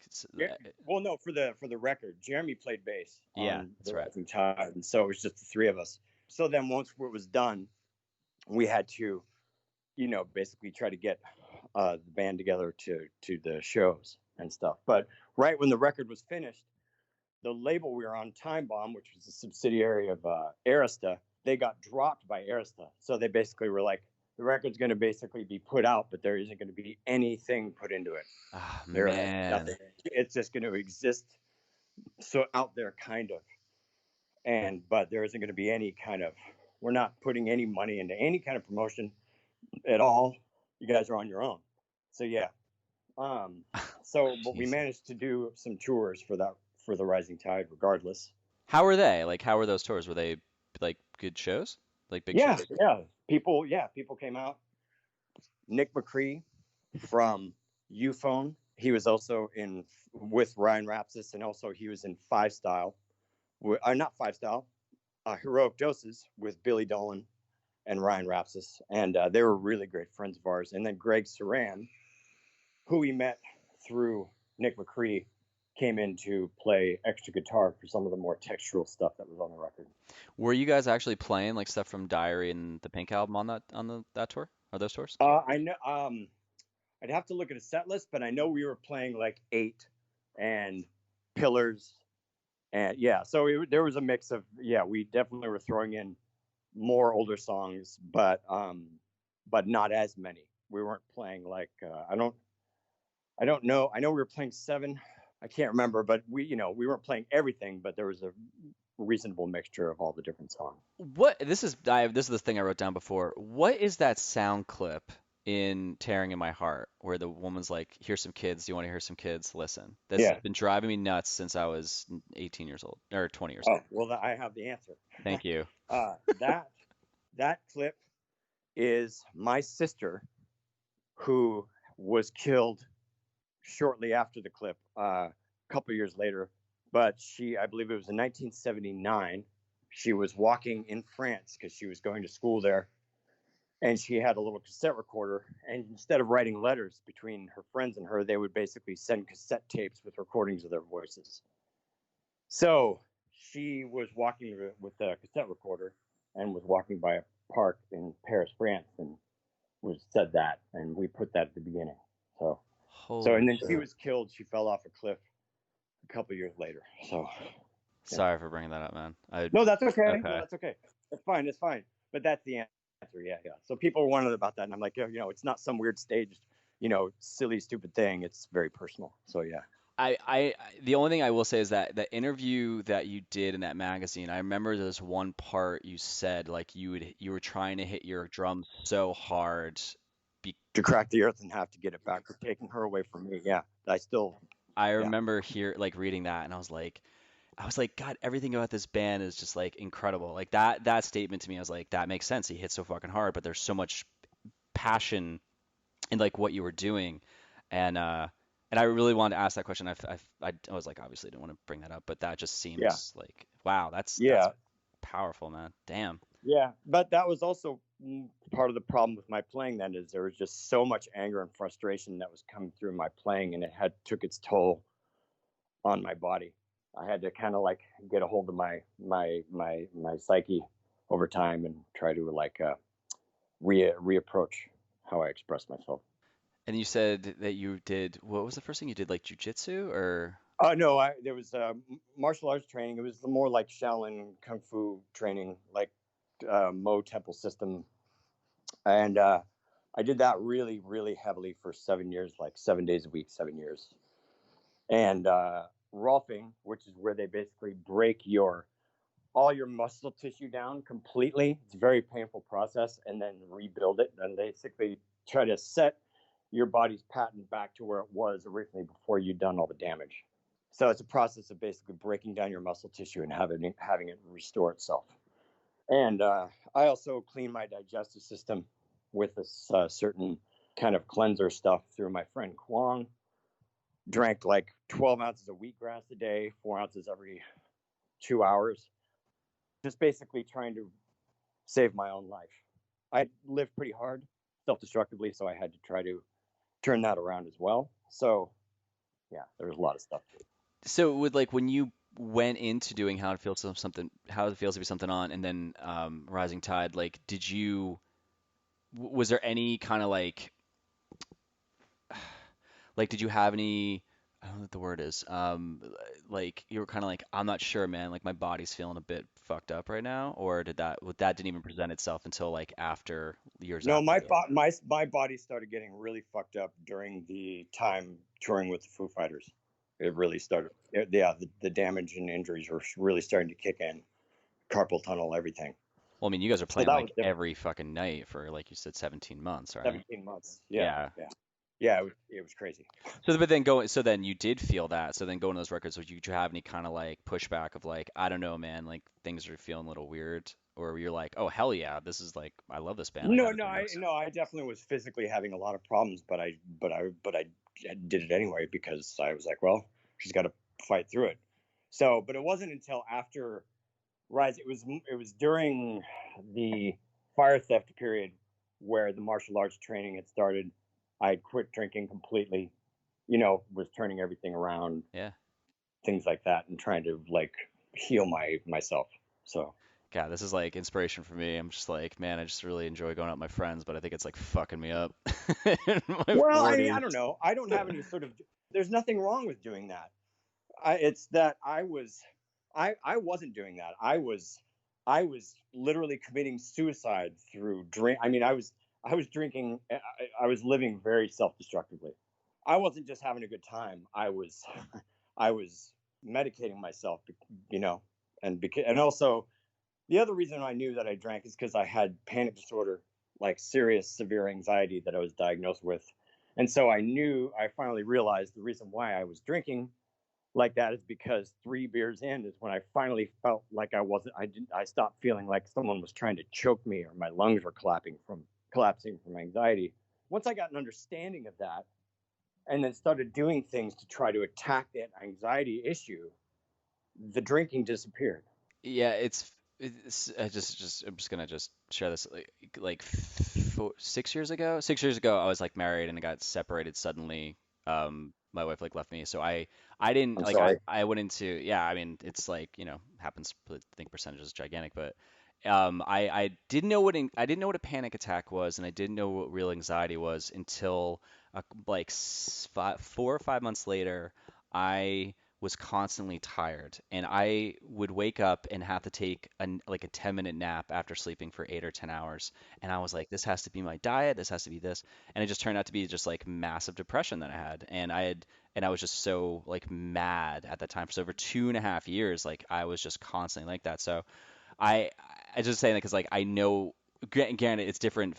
Well, no, for the record, Jeremy played bass. Yeah, that's right. And so it was just the 3 of us. So then once it was done, we had to, basically try to get the band together to the shows and stuff. But right when the record was finished, the label we were on, Time Bomb, which was a subsidiary of Arista, they got dropped by Arista. So they basically were like, the record's going to basically be put out, but there isn't going to be anything put into it. Oh, There man. nothing. It's just going to exist so out there, kind of. But there isn't going to be any kind of, we're not putting any money into any kind of promotion at all. You guys are on your own. So yeah. But we managed to do some tours for the Rising Tide regardless. How were they? Like, how were those tours? Were they like good shows? Like big shows? Yeah. People came out. Nick McCree from Euphone. He was also with Ryan Rapsis, and also he was in Five Style. Not Five Style, Heroic Doses with Billy Dolan and Ryan Rapsis. And they were really great friends of ours. And then Greg Saran, who we met through Nick McCree, came in to play extra guitar for some of the more textural stuff that was on the record. Were you guys actually playing like stuff from Diary and the Pink album on that tour? Or those tours? I know. I'd have to look at a set list, but I know we were playing like 8 and Pillars, and yeah. So there was a mix of we definitely were throwing in more older songs, but not as many. We weren't playing like I don't know. I know we were playing 7. I can't remember, but we weren't playing everything, but there was a reasonable mixture of all the different songs. This is the thing I wrote down before. What is that sound clip in Tearing in My Heart where the woman's like, "Here's some kids. Do you want to hear some kids? Listen." That's been driving me nuts since I was 18 years old or 20 years old. Oh, well, I have the answer. Thank you. That clip is my sister, who was killed shortly after the clip, a couple years later. But I believe it was in 1979. She was walking in France because she was going to school there. And she had a little cassette recorder. And instead of writing letters between her friends and her, they would basically send cassette tapes with recordings of their voices. So she was walking with a cassette recorder and was walking by a park in Paris, France, and said that. And we put that at the beginning. And then she was killed. She fell off a cliff a couple years later. So sorry for bringing that up, man. No, that's okay. Okay. No, that's okay. It's fine. But that's the answer. Yeah. So people wondered about that, and I'm like, it's not some weird staged, silly, stupid thing. It's very personal. So yeah. The only thing I will say is that the interview that you did in that magazine, I remember there's one part you said like you were trying to hit your drums so hard to crack the earth in half to get it back for taking her away from me. Yeah, I remember reading that, and I was like, God, everything about this band is just like incredible. Like that statement to me, I was like, that makes sense. He hits so fucking hard, but there's so much passion in like what you were doing, and I really wanted to ask that question. I was like, obviously, didn't want to bring that up, but that just seems like, wow, that's powerful, man. Damn. Yeah, but that was also part of the problem with my playing then, is there was just so much anger and frustration that was coming through my playing, and it took its toll on my body. I had to kind of like get a hold of my psyche over time and try to like reapproach how I express myself. And you said that you did, what was the first thing you did, like jujitsu or? No, there was martial arts training. It was more like Shaolin Kung Fu training, like Mo Temple system. And I did that really, really heavily for 7 years, like 7 days a week, 7 years. And Rolfing, which is where they basically break all your muscle tissue down completely. It's a very painful process, and then rebuild it. And they basically try to set your body's pattern back to where it was originally before you'd done all the damage. So it's a process of basically breaking down your muscle tissue and having it restore itself. And I also clean my digestive system with this certain kind of cleanser stuff through my friend Kwong. Drank like 12 ounces of wheatgrass a day, 4 ounces every 2 hours. Just basically trying to save my own life. I lived pretty hard, self-destructively, so I had to try to turn that around as well. So, yeah, there was a lot of stuff. So with like when you went into doing how it feels to be something on, and then Rising Tide, like, was there any kind of like, did you have any, I don't know what the word is, like, you were kind of like, I'm not sure, man, like, my body's feeling a bit fucked up right now, or that didn't even present itself until like after years No, after? my body started getting really fucked up during the time touring with the Foo Fighters. It really started. Yeah, the damage and injuries were really starting to kick in. Carpal tunnel, everything. Well, I mean, you guys are So playing that was like different. every fucking night for, like you said, 17 months, right? 17 months. Yeah, Yeah. yeah, yeah. It was crazy. So then you did feel that. So then going to those records, did you have any kind of like pushback of like, I don't know, man, like things are feeling a little weird, or you're like, oh hell yeah, this is like, I love this band, I No, gotta no, do I this. no, I definitely was physically having a lot of problems, but I did it anyway because I was like, well, she's got to fight through it. So, but it wasn't until after Rise. It was during the fire theft period where the martial arts training had started. I had quit drinking completely. Was turning everything around, Yeah. things like that, and trying to like heal myself. So. God, this is like inspiration for me. I'm just like, man, I just really enjoy going out with my friends, but I think it's like fucking me up in my Well, I mean, 40s. I don't know. I don't have any sort of. There's nothing wrong with doing that. It's that I wasn't doing that. I was literally committing suicide through drink. I mean, I was drinking. I was living very self-destructively. I wasn't just having a good time. I was medicating myself, you know, and also the other reason I knew that I drank is because I had panic disorder, like serious, severe anxiety that I was diagnosed with. And so I finally realized the reason why I was drinking like that is because 3 beers in is when I finally felt like I stopped feeling like someone was trying to choke me or my lungs were collapsing from anxiety. Once I got an understanding of that and then started doing things to try to attack that anxiety issue, the drinking disappeared. Yeah, I'm just gonna just share this like 6 years ago. 6 years ago, I was like married and I got separated suddenly. My wife like left me, so I didn't I'm like sorry. I went into, yeah. I mean, it's like, happens. I think percentage is gigantic, but I didn't know I didn't know what a panic attack was, and I didn't know what real anxiety was until like 4 or 5 months later. I was constantly tired, and I would wake up and have to take like a 10-minute nap after sleeping for 8 or 10 hours. And I was like, this has to be my diet, this has to be this. And it just turned out to be just like massive depression that I had. And I was just so like mad at that time. For over 2.5 years, like I was just constantly like that. So I I just saying that because like I know, granted, it's different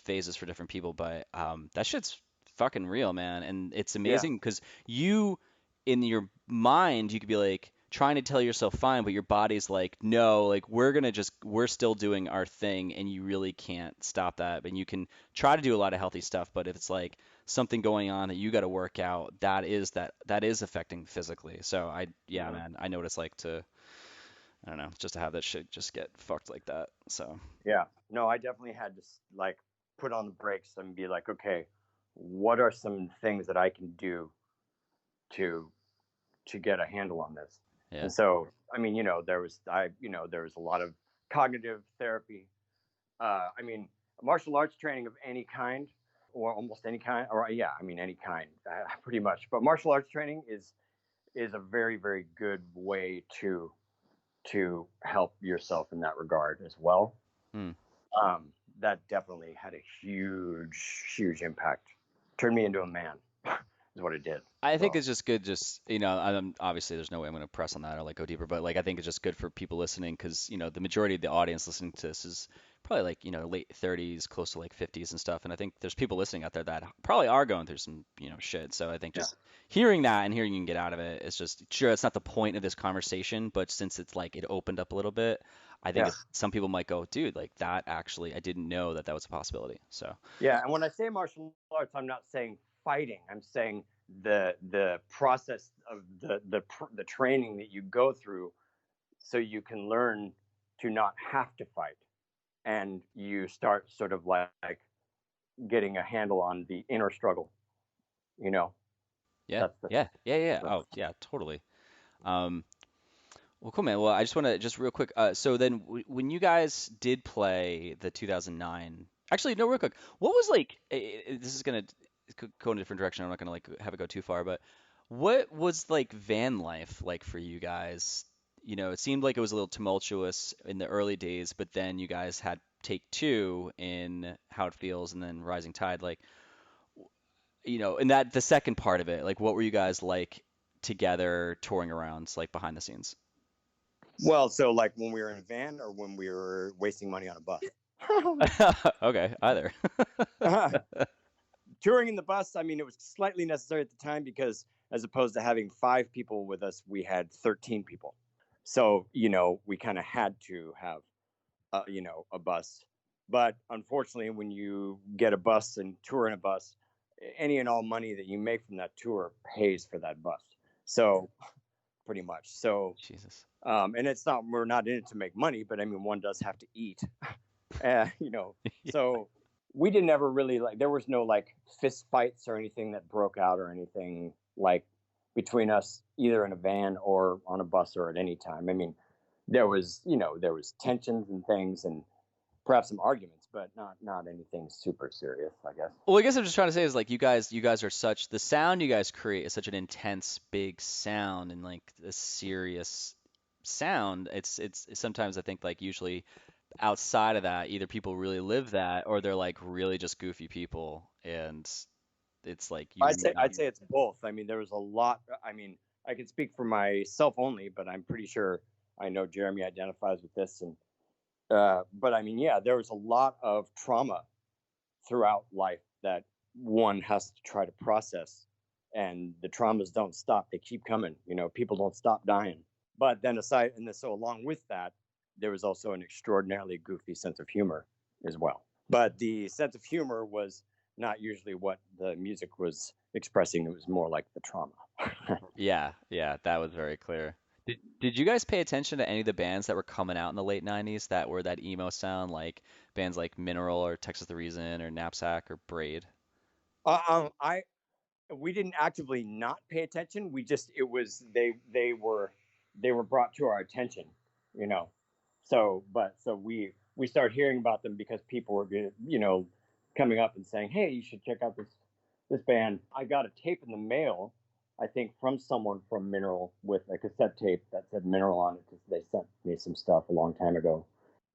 phases for different people, but that shit's fucking real, man. And it's Yeah. amazing because you, in your mind, you could be like trying to tell yourself fine, but your body's like, no, like we're still doing our thing, and you really can't stop that. And you can try to do a lot of healthy stuff, but if it's like something going on that you got to work out, that is affecting physically. So yeah, Mhm. man, I know what it's like to, I don't know, just to have that shit just get fucked like that. So Yeah. No, I definitely had to like put on the brakes and be like, okay, what are some things that I can do to get a handle on this? yeah, And so, I mean, there was a lot of cognitive therapy. I mean, martial arts training of any kind, or almost any kind, or yeah, I mean, any kind, pretty much. But martial arts training is a very, very good way to help yourself in that regard as well. hmm. That definitely had a huge, huge impact. Turned me into a man, is what it did. I think So it's just good, just, obviously there's no way I'm going to press on that or like go deeper, but like I think it's just good for people listening because, the majority of the audience listening to this is probably like, late 30s, close to like 50s and stuff. And I think there's people listening out there that probably are going through some, shit. So I think yeah, just hearing that and hearing you can get out of it, it's just, sure, it's not the point of this conversation, but since it's like it opened up a little bit, I think yeah, some people might go, dude, like that actually, I didn't know that was a possibility. So yeah. And when I say martial arts, I'm not saying fighting. I'm saying the process of the training that you go through, so you can learn to not have to fight, and you start sort of like getting a handle on the inner struggle. You know, yeah, that's the yeah, yeah, yeah. so, Oh, yeah, totally. Well, cool, man. Well, I just want to just real quick. So then, when you guys did play the 2009, actually, no, real quick. What was like? This is gonna go in a different direction. I'm not gonna like have it go too far, but what was like van life like for you guys? It seemed like it was a little tumultuous in the early days, but then you guys had Take Two in How It Feels, and then Rising Tide. Like, and that the second part of it, like, what were you guys like together touring around, like behind the scenes? Well, so like when we were in a van or when we were wasting money on a bus. Okay, either. Touring in the bus, I mean, it was slightly necessary at the time because as opposed to having 5 people with us, we had 13 people. So, we kind of had to have, a bus. But unfortunately, when you get a bus and tour in a bus, any and all money that you make from that tour pays for that bus. So pretty much. So, Jesus. and we're not in it to make money, but I mean, one does have to eat, so we didn't ever really there was no like fist fights or anything that broke out or anything like between us, either in a van or on a bus or at any time. I mean, there was tensions and things and perhaps some arguments, but not anything super serious, I guess. Well, I guess I'm just trying to say is like you guys are such the sound you guys create is such an intense, big sound and like a serious sound. It's sometimes I think like usually outside of that, either people really live that or they're like really just goofy people, and it's like you. I'd say it's both. I mean, there was a lot. I mean, I can speak for myself only, but I'm pretty sure I know Jeremy identifies with this. And but I mean, yeah, there was a lot of trauma throughout life that one has to try to process, and the traumas don't stop; they keep coming. People don't stop dying. But then so along with that, there was also an extraordinarily goofy sense of humor as well. But the sense of humor was not usually what the music was expressing. It was more like the trauma. Yeah, yeah, that was very clear. Did you guys pay attention to any of the bands that were coming out in the late 90s that were that emo sound, like bands like Mineral or Texas the Reason or Knapsack or Braid? I We didn't actively not pay attention. We just it was they were brought to our attention, you know. So we started hearing about them because people were coming up and saying, "Hey, you should check out this band." I got a tape in the mail, I think, from someone from Mineral with a cassette tape that said Mineral on it because they sent me some stuff a long time ago.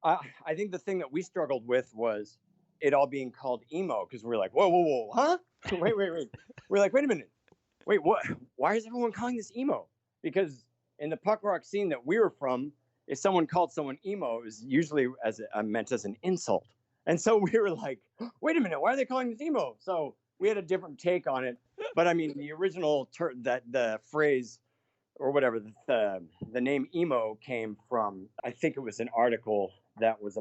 I think the thing that we struggled with was it all being called emo because we were like, whoa, whoa, whoa, huh? Wait. We're like, wait a minute. Wait, what? Why is everyone calling this emo? Because in the punk rock scene that we were from, if someone called someone emo, it was usually meant as an insult. And so we were like, wait a minute, why are they calling this emo? So we had a different take on it. But I mean, the original the phrase or whatever, the name emo came from, I think it was an article that was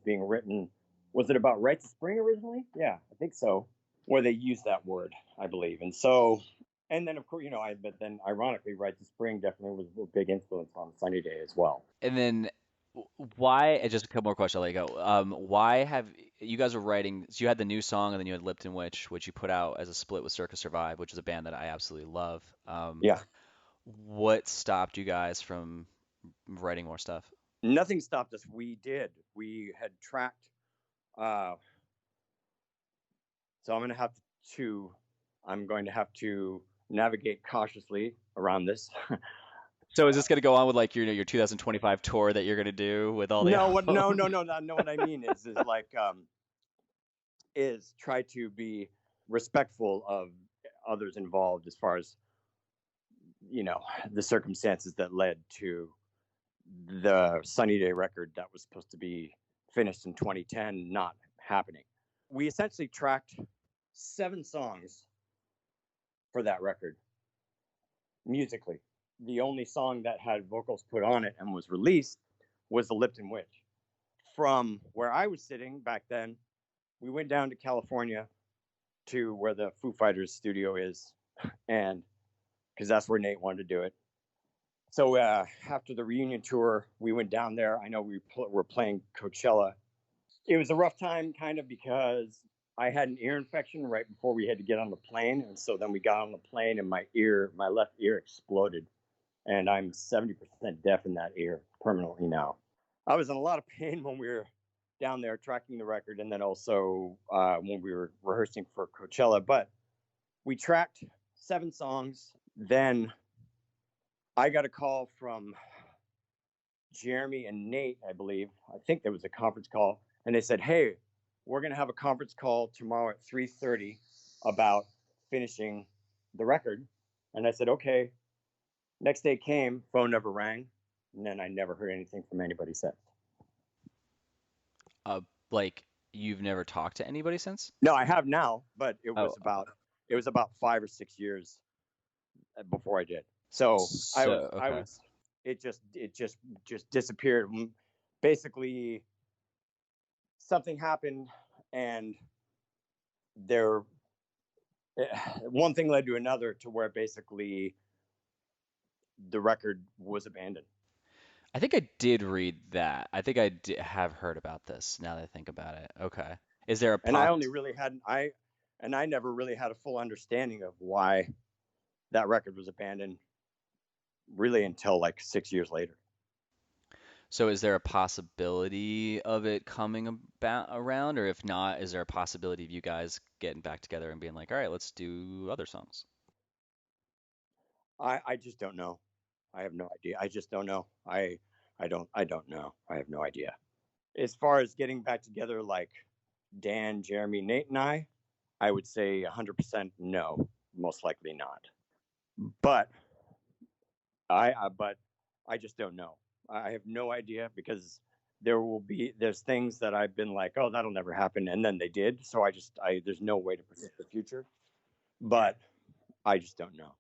being written. Was it about Right to Spring originally? Yeah, I think so. Where they used that word, I believe. And so, and then of course, but then ironically, Right to Spring definitely was a big influence on Sunny Day as well. And then why, and just a couple more questions, I'll let you go. Why have you guys were writing, so you had the new song and then you had Lipton Witch, which you put out as a split with Circa Survive, which is a band that I absolutely love. Yeah. What stopped you guys from writing more stuff? Nothing stopped us. We had tracked, so I'm going to have to navigate cautiously around this. So is this going to go on with like your 2025 tour that you're going to do with all the No, what I mean is try to be respectful of others involved as far as the circumstances that led to the Sunny Day record that was supposed to be finished in 2010 not happening. We essentially tracked 7 songs for that record musically. The only song that had vocals put on it and was released was the Lipton Witch. From where I was sitting back then, we went down to California to where the Foo Fighters studio is, and because that's where Nate wanted to do it. So after the reunion tour, we went down there. I know we were playing Coachella. It was a rough time, kind of, because I had an ear infection right before we had to get on the plane, and so then we got on the plane, and my left ear exploded, and I'm 70% deaf in that ear permanently now. I was in a lot of pain when we were down there tracking the record, and then also when we were rehearsing for Coachella. But we tracked 7 songs. Then I got a call from Jeremy and Nate, I believe. I think there was a conference call, and they said, "Hey, we're going to have a conference call tomorrow at 3:30 about finishing the record." And I said, "Okay." Next day came, phone never rang, and then I never heard anything from anybody since. Like you've never talked to anybody since? No, I have now, but it Oh, was about 5 or 6 years before I did. So I okay. was it just disappeared. Basically, something happened, and there one thing led to another, to where basically the record was abandoned. I think I did read that. I think I have heard about this now that I think about it. Okay. Is there a And I never really had a full understanding of why that record was abandoned, really, until like 6 years later. So is there a possibility of it coming about around, or if not, is there a possibility of you guys getting back together and being like, all right, let's do other songs? I just don't know. I have no idea. I just don't know. I don't know. I have no idea. As far as getting back together, like Dan, Jeremy, Nate, and I would say 100% no. Most likely not. But I just don't know. I have no idea, because there's things that I've been like, oh, that'll never happen, and then they did. So there's no way to predict the future. But I just don't know.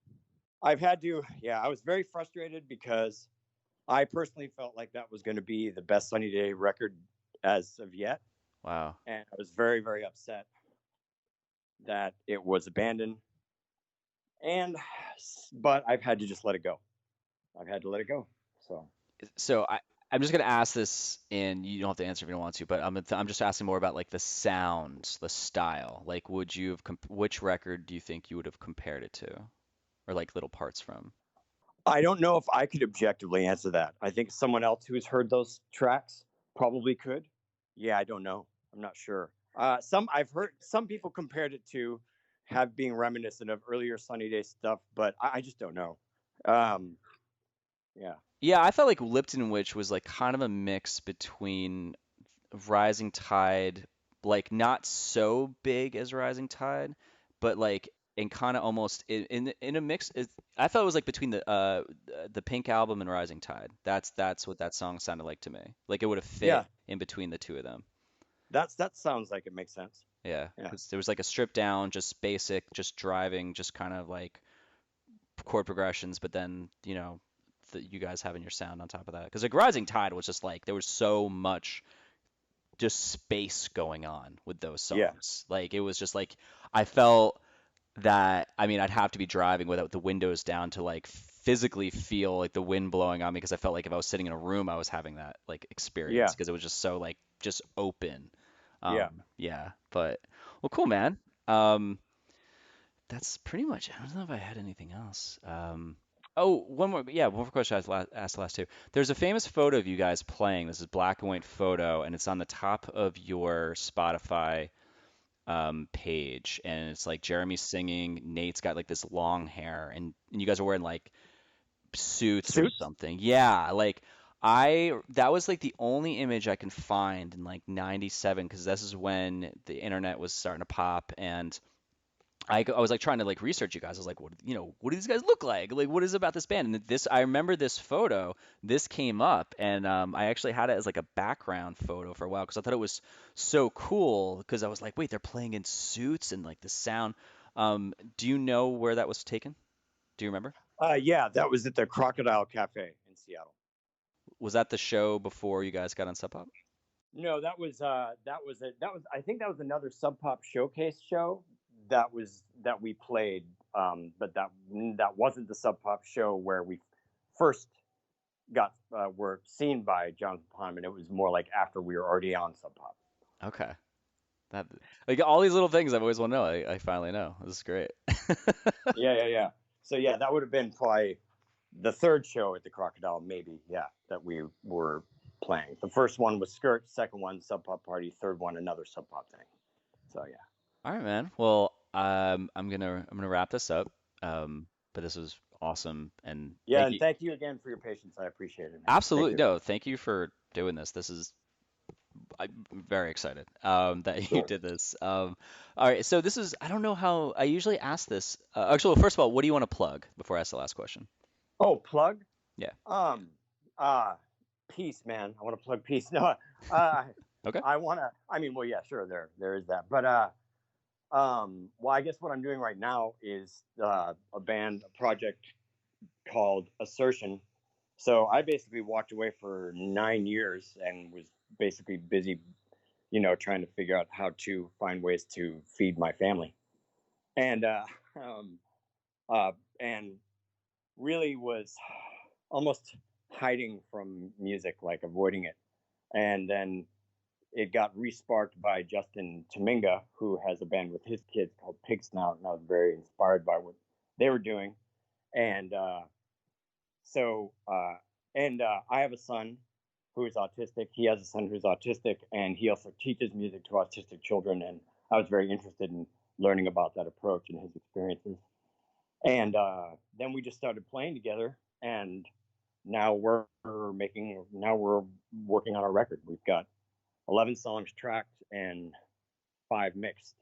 I was very frustrated, because I personally felt like that was going to be the best Sunny Day record as of yet. Wow. And I was very, very upset that it was abandoned. But I've had to just let it go. I've had to let it go. So I'm just gonna ask this, and you don't have to answer if you don't want to, but I'm just asking more about like the sound, the style. Like, would you have which record do you think you would have compared it to, or like little parts from? I don't know if I could objectively answer that. I think someone else who's heard those tracks probably could. Yeah, I don't know. I'm not sure. I've heard some people compared it to have being reminiscent of earlier Sunny Day stuff, but I just don't know. Yeah. Yeah, I felt like Lipton Witch was like kind of a mix between Rising Tide, like not so big as Rising Tide, but like and kind of almost in a mix. I felt it was like between the Pink album and Rising Tide. That's what that song sounded like to me. Like it would have fit Yeah. in between the two of them. That sounds like it makes sense. Yeah, Yeah. because there was like a stripped down, just basic, just driving, just kind of like chord progressions, but then you guys having your sound on top of that. Because like Rising Tide was just like there was so much just space going on with those Yeah. songs. Like it was just like I felt that I mean I'd have to be driving without the windows down to like physically feel like the wind blowing on me, because I felt like if I was sitting in a room I was having that like experience, Yeah. because it was just so like just open. Yeah. Yeah, but well, cool, man. Um, that's pretty much. I don't know if I had anything else. Oh, one more. Yeah, one more question asked last two. There's a famous photo of you guys playing. This is black and white photo, and it's on the top of your Spotify page, and it's like Jeremy's singing. Nate's got like this long hair, and you guys are wearing like suits or Suits? something. Yeah, like that was like the only image I can find in like '97, because this is when the internet was starting to pop, and I was like trying to like research you guys. I was like, what do these guys look like? Like, what is it about this band? And I remember this photo. This came up, and I actually had it as like a background photo for a while, because I thought it was so cool. Because I was like, wait, they're playing in suits and like the sound. Do you know where that was taken? Do you remember? Yeah, that was at the Crocodile Cafe in Seattle. Was that the show before you guys got on Sub Pop? No, that was I think that was another Sub Pop showcase show that we played, but that wasn't the Sub Pop show where we first got were seen by Jonathan Hyman. It was more like after we were already on Sub Pop. Okay. That like all these little things I've always wanted to know. I finally know. This is great. Yeah. So yeah, that would have been probably the third show at the Crocodile, maybe, yeah, that we were playing. The first one was Skirt, second one Sub Pop Party, third one another Sub Pop thing. So yeah. All right, man. Well, I'm gonna wrap this up. But this was awesome, and Yeah, thank and you. thank you again for your patience. I appreciate it, man. Thank Absolutely, you. no, thank you for doing this. I'm very excited that you Sure. did this. All right, so this is, I don't know how I usually ask this. Actually, well, first of all, what do you want to plug before I ask the last question? Oh, plug? Yeah. Um, uh, Peace, man. I want to plug peace. No, uh, Okay. I want to. I mean, well, yeah, sure. There is that, but well, I guess what I'm doing right now is a project called Assertion. So I basically walked away for 9 years and was basically busy, trying to figure out how to find ways to feed my family, and um, uh, and really was almost hiding from music, like avoiding it. And then it got resparked by Justin Tominga, who has a band with his kids called Pig Snout, and I was very inspired by what they were doing. And so, and I have a son who is autistic. He has a son who's autistic, and he also teaches music to autistic children. And I was very interested in learning about that approach and his experiences. And then we just started playing together, and now we're working on a record. We've got 11 songs tracked and 5 mixed.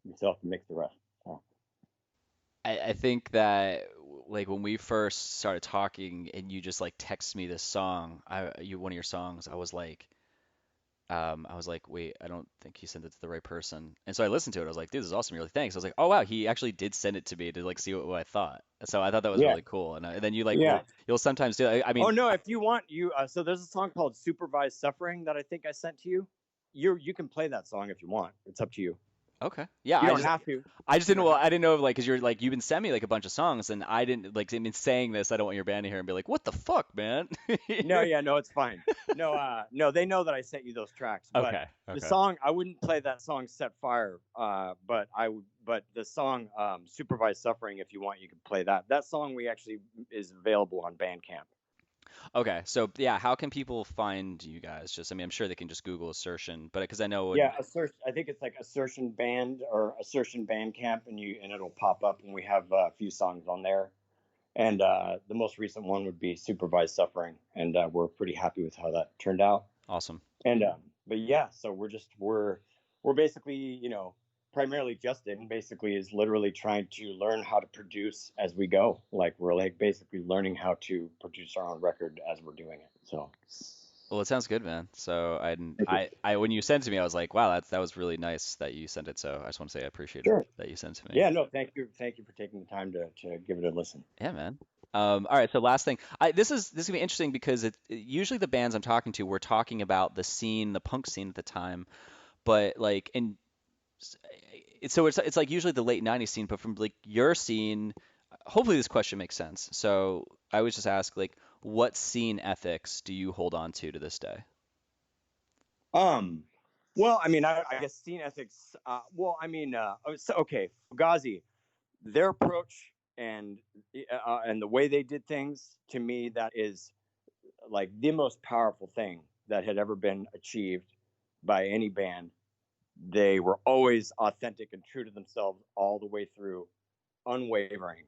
We still have to mix the rest. So. I think that like when we first started talking and you just like text me this song, one of your songs, I was like, wait, I don't think he sent it to the right person. And so I listened to it. I was like, dude, this is awesome. You're like, thanks. I was like, oh wow, he actually did send it to me to like see what I thought. So I thought that was Yeah, really cool. And then you like yeah. you'll sometimes do. I mean, Oh no, if you want, so there's a song called "Supervised Suffering" that I think I sent to you. You can play that song if you want. It's up to you. okay, yeah. You don't have to. I just You didn't. don't Well, have I to. didn't know like because you're like you've been sending me like a bunch of songs and I didn't like in saying this. I don't want your band to hear and be like, what the fuck, man? No, yeah, no, it's fine. No, no, they know that I sent you those tracks, but Okay, the okay. song I wouldn't play that song "Set Fire," but I would. But the song "Supervised Suffering," if you want, you can play that. That song we actually is available on Bandcamp. Okay, so yeah, how can people find you guys? Just, I mean, I'm sure they can just Google Assertion, but because I know Yeah, Assertion. I think it's like Assertion Band or Assertion Bandcamp, and it'll pop up, and we have a few songs on there. And the most recent one would be "Supervised Suffering," and we're pretty happy with how that turned out. awesome. And but yeah, so we're basically, primarily Justin basically is literally trying to learn how to produce as we go. Like we're like basically learning how to produce our own record as we're doing it. So Well, it sounds good, man. So thank you. when you sent it to me, I was like, wow, that was really nice that you sent it. So I just want to say I appreciate it Sure. that you sent it to me. Yeah, no, thank you for taking the time to give it a listen. Yeah, man. All right. So last thing, this is gonna be interesting because usually the bands I'm talking to, we're talking about the scene, the punk scene at the time, but like it's like usually the late '90s scene, but from like your scene, hopefully this question makes sense. So I would just ask like, what scene ethics do you hold on to this day? Um, well, I mean, I guess scene ethics. Well, I mean, so, okay, Fugazi, their approach and the way they did things to me, that is like the most powerful thing that had ever been achieved by any band. They were always authentic and true to themselves all the way through, unwavering.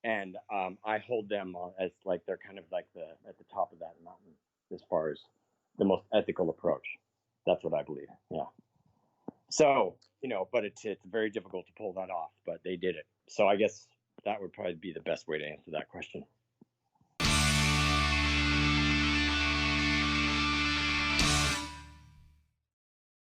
And I hold them as like they're kind of like the at the top of that mountain as far as the most ethical approach. That's what I believe. Yeah. So but it's very difficult to pull that off, but they did it. So I guess that would probably be the best way to answer that question.